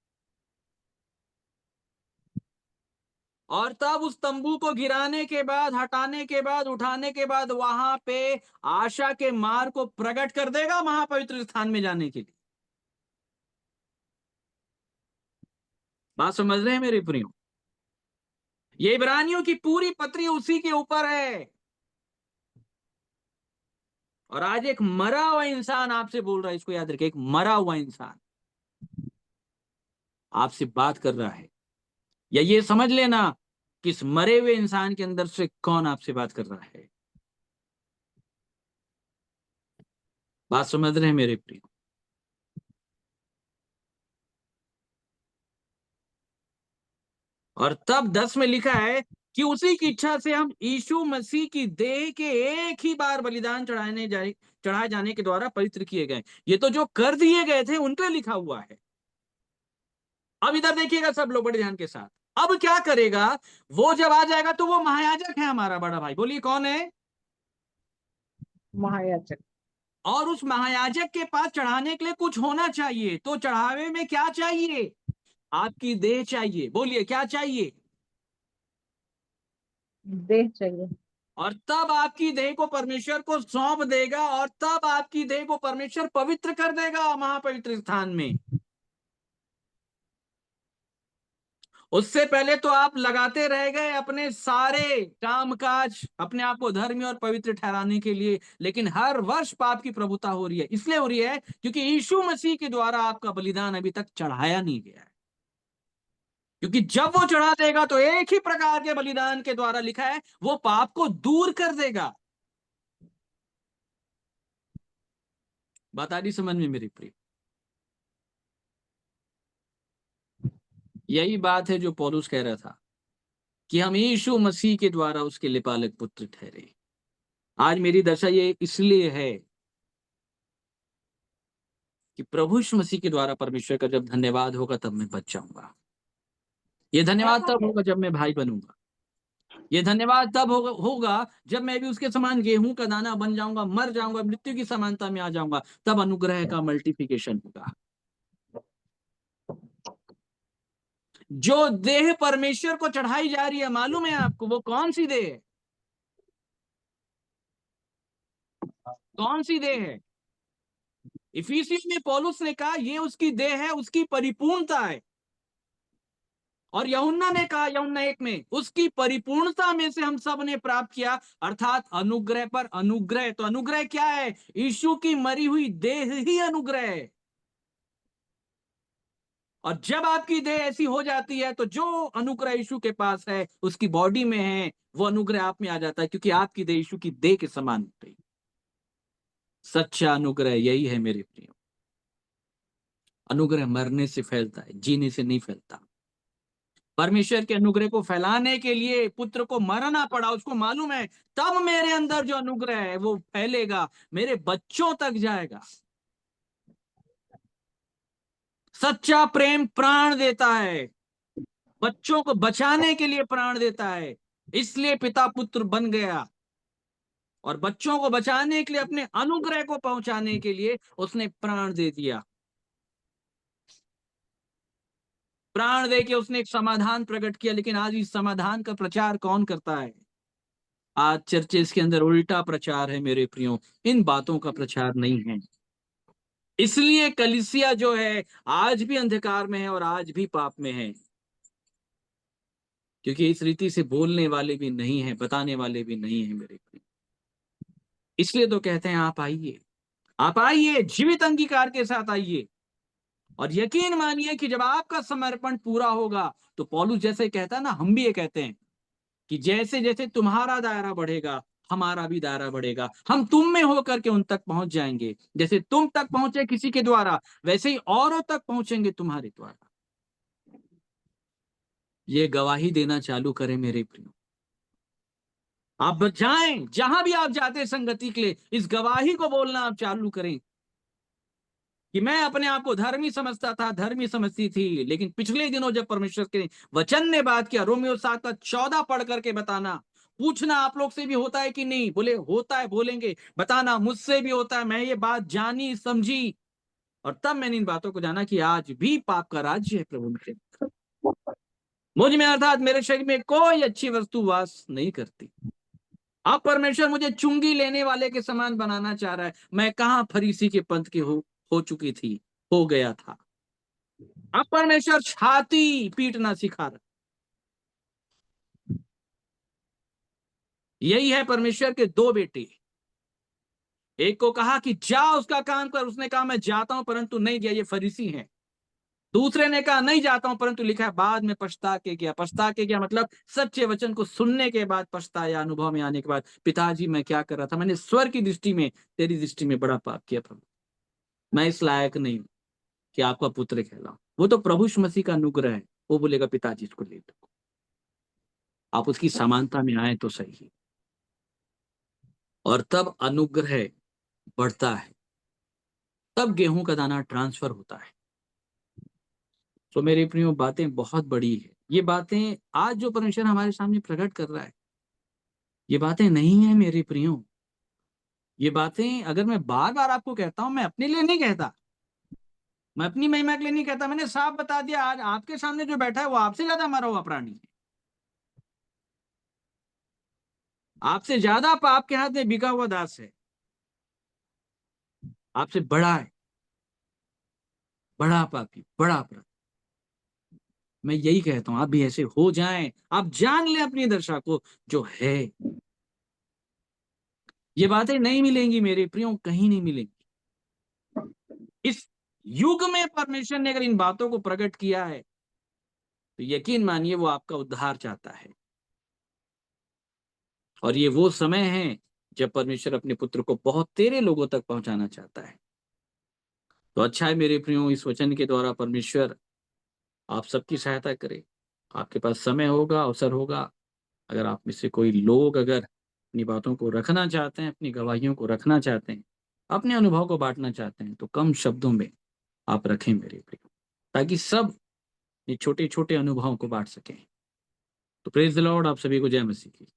और तब उस तंबू को गिराने के बाद, हटाने के बाद, उठाने के बाद वहां पे आशा के मार्ग को प्रकट कर देगा महापवित्र स्थान में जाने के लिए। बात समझ रहे हैं मेरे प्रियो? ये इब्रानियों की पूरी पत्री उसी के ऊपर है। और आज एक मरा हुआ इंसान आपसे बोल रहा है, इसको याद रखिए, एक मरा हुआ इंसान आपसे बात कर रहा है। या ये समझ लेना कि इस मरे हुए इंसान के अंदर से कौन आपसे बात कर रहा है। बात समझ रहे हैं मेरे प्रियो? और तब 10 में लिखा है कि उसी की इच्छा से हम यीशु मसीह की देह के एक ही बार बलिदान चढ़ाए जाने के द्वारा पवित्र किए गए। ये तो जो कर दिए गए थे उनके लिए लिखा हुआ है। अब इधर देखिएगा सब लोग बड़े ध्यान के साथ। अब क्या करेगा? वो जब आ जाएगा तो वो महायाजक है, हमारा बड़ा भाई। बोलिए कौन है? महायाजक। और उस महायाजक के पास चढ़ाने के लिए कुछ होना चाहिए। तो चढ़ावे में क्या चाहिए? आपकी देह चाहिए। बोलिए क्या चाहिए? देह चाहिए। और तब आपकी देह को परमेश्वर को सौंप देगा, और तब आपकी देह को परमेश्वर पवित्र कर देगा महापवित्र स्थान में। उससे पहले तो आप लगाते रह गए अपने सारे कामकाज, अपने आप को धर्मी और पवित्र ठहराने के लिए, लेकिन हर वर्ष पाप की प्रभुता हो रही है। इसलिए हो रही है क्योंकि यीशु मसीह के द्वारा आपका बलिदान अभी तक चढ़ाया नहीं गया है। क्योंकि जब वो चढ़ा देगा तो एक ही प्रकार के बलिदान के द्वारा, लिखा है, वो पाप को दूर कर देगा। बात आ रही समझ में मेरी प्रिय? यही बात है जो पौलुस कह रहा था कि हम यीशु मसीह के द्वारा उसके लिपालक पुत्र ठहरे। आज मेरी दशा ये इसलिए है कि प्रभु यीशु मसीह के द्वारा परमेश्वर का जब धन्यवाद होगा तब मैं बच जाऊंगा। ये धन्यवाद तब होगा जब मैं भाई बनूंगा। ये धन्यवाद तब होगा जब मैं भी उसके समान गेहूं का दाना बन जाऊंगा, मर जाऊंगा, मृत्यु की समानता में आ जाऊंगा। तब अनुग्रह का मल्टीप्लिकेशन होगा। जो देह परमेश्वर को चढ़ाई जा रही है, मालूम है आपको वो कौन सी देह है? कौन सी देह है? इफिसियों में पौलुस ने कहा ये उसकी देह है, उसकी परिपूर्णता है। और यूहन्ना ने कहा, यूहन्ना 1 में, उसकी परिपूर्णता में से हम सब ने प्राप्त किया, अर्थात अनुग्रह पर अनुग्रह। तो अनुग्रह क्या है? यीशु की मरी हुई देह ही अनुग्रह है। और जब आपकी देह ऐसी हो जाती है तो जो अनुग्रह यीशु के पास है, उसकी बॉडी में है, वो अनुग्रह आप में आ जाता है, क्योंकि आपकी देह यीशु की देह के समान हो गई। सच्चा अनुग्रह यही है मेरे प्रियो। अनुग्रह मरने से फैलता है, जीने से नहीं फैलता। परमेश्वर के अनुग्रह को फैलाने के लिए पुत्र को मरना पड़ा, उसको मालूम है तब मेरे अंदर जो अनुग्रह है वो फैलेगा, मेरे बच्चों तक जाएगा। सच्चा प्रेम प्राण देता है, बच्चों को बचाने के लिए प्राण देता है। इसलिए पिता पुत्र बन गया और बच्चों को बचाने के लिए, अपने अनुग्रह को पहुंचाने के लिए उसने प्राण दे दिया। प्राण दे के उसने एक समाधान प्रकट किया। लेकिन आज इस समाधान का प्रचार कौन करता है? आज चर्चेस के अंदर उल्टा प्रचार है मेरे प्रियो, इन बातों का प्रचार नहीं है। इसलिए कलीसिया जो है आज भी अंधकार में है और आज भी पाप में है, क्योंकि इस रीति से बोलने वाले भी नहीं है, बताने वाले भी नहीं है मेरे प्रियो। इसलिए तो कहते हैं आप आइए, आप आइए, जीवित अंगीकार के साथ आइए और यकीन मानिए कि जब आपका समर्पण पूरा होगा तो पौलुस जैसे कहता है ना, हम भी ये कहते हैं कि जैसे जैसे तुम्हारा दायरा बढ़ेगा हमारा भी दायरा बढ़ेगा। हम तुम में होकर के उन तक पहुंच जाएंगे। जैसे तुम तक पहुंचे किसी के द्वारा, वैसे ही औरों तक पहुंचेंगे तुम्हारे द्वारा। ये गवाही देना चालू करें मेरे प्रियो। आप जाएं, जहां भी आप जाते संगति के लिए, इस गवाही को बोलना आप चालू करें कि मैं अपने आप को धर्मी समझता था, धर्मी समझती थी, लेकिन पिछले दिनों जब परमेश्वर के वचन ने बात किया, रोमियो 7:14 पढ़ करके बताना, पूछना आप लोग से भी होता है कि नहीं? बोले होता है, बोलेंगे बताना मुझसे भी होता है। मैं ये बात जानी समझी और तब मैंने इन बातों को जाना कि आज भी पाप का राज्य है प्रभु के, मुझ में अर्थात मेरे शरीर में कोई अच्छी वस्तु वास नहीं करती। अब परमेश्वर मुझे चुंगी लेने वाले के समान बनाना चाह रहा है। मैं कहां फरीसी के पंथ की हो चुकी थी, हो गया था। अब परमेश्वर छाती पीटना सिखा रहा। यही है परमेश्वर के दो बेटे। एक को कहा कि जा उसका काम कर, उसने कहा मैं जाता हूं, परंतु नहीं गया, ये फरीसी है। दूसरे ने कहा नहीं जाता हूं, परंतु लिखा है बाद में पछता के गया। पछता के गया मतलब सच्चे वचन को सुनने के बाद पछताया, अनुभव में आने के बाद, पिताजी मैं क्या कर रहा था, मैंने स्वर की दृष्टि में, तेरी दृष्टि में बड़ा पाप किया प्रभु, मैं इस लायक नहीं हूं कि आपका पुत्र कहलाऊं। वो तो प्रभु यीशु मसीह का अनुग्रह है। वो बोलेगा पिताजी इसको ले लो, आप उसकी समानता में आए तो सही। और तब अनुग्रह बढ़ता है, तब गेहूं का दाना ट्रांसफर होता है। तो मेरे प्रियो बातें बहुत बड़ी है। ये बातें आज जो परमेश्वर हमारे सामने प्रकट कर रहा है, ये बातें नहीं है मेरे प्रियो। ये बातें अगर मैं बार बार आपको कहता हूं, मैं अपने लिए नहीं कहता, मैं अपनी महिमा के लिए नहीं कहता। मैंने साफ बता दिया, आज आपके सामने जो बैठा है वो आपसे ज्यादा मरा हुआ प्राणी है, आपसे ज्यादा पाप के हाथ में बिका हुआ दास है, आपसे बड़ा है, बड़ा पापी, बड़ा अपराधी। मैं यही कहता हूं आप भी ऐसे हो जाएं, आप जान लें अपनी दशा को जो है। ये बातें नहीं मिलेंगी मेरे प्रियो, कहीं नहीं मिलेंगी। इस युग में परमेश्वर ने अगर इन बातों को प्रकट किया है तो यकीन मानिए वो आपका उद्धार चाहता है। और ये वो समय है जब परमेश्वर अपने पुत्र को बहुत तेरे लोगों तक पहुंचाना चाहता है। तो अच्छा है मेरे प्रियो, इस वचन के द्वारा परमेश्वर आप सबकी सहायता करे। आपके पास समय होगा, अवसर होगा, अगर आप में से कोई लोग अगर अपनी बातों को रखना चाहते हैं, अपनी गवाहियों को रखना चाहते हैं, अपने अनुभव को बांटना चाहते हैं, तो कम शब्दों में आप रखें मेरे प्रियो, ताकि सब ये छोटे छोटे अनुभवों को बांट सकें। तो प्रेज द लॉर्ड, आप सभी को जय मसीह की।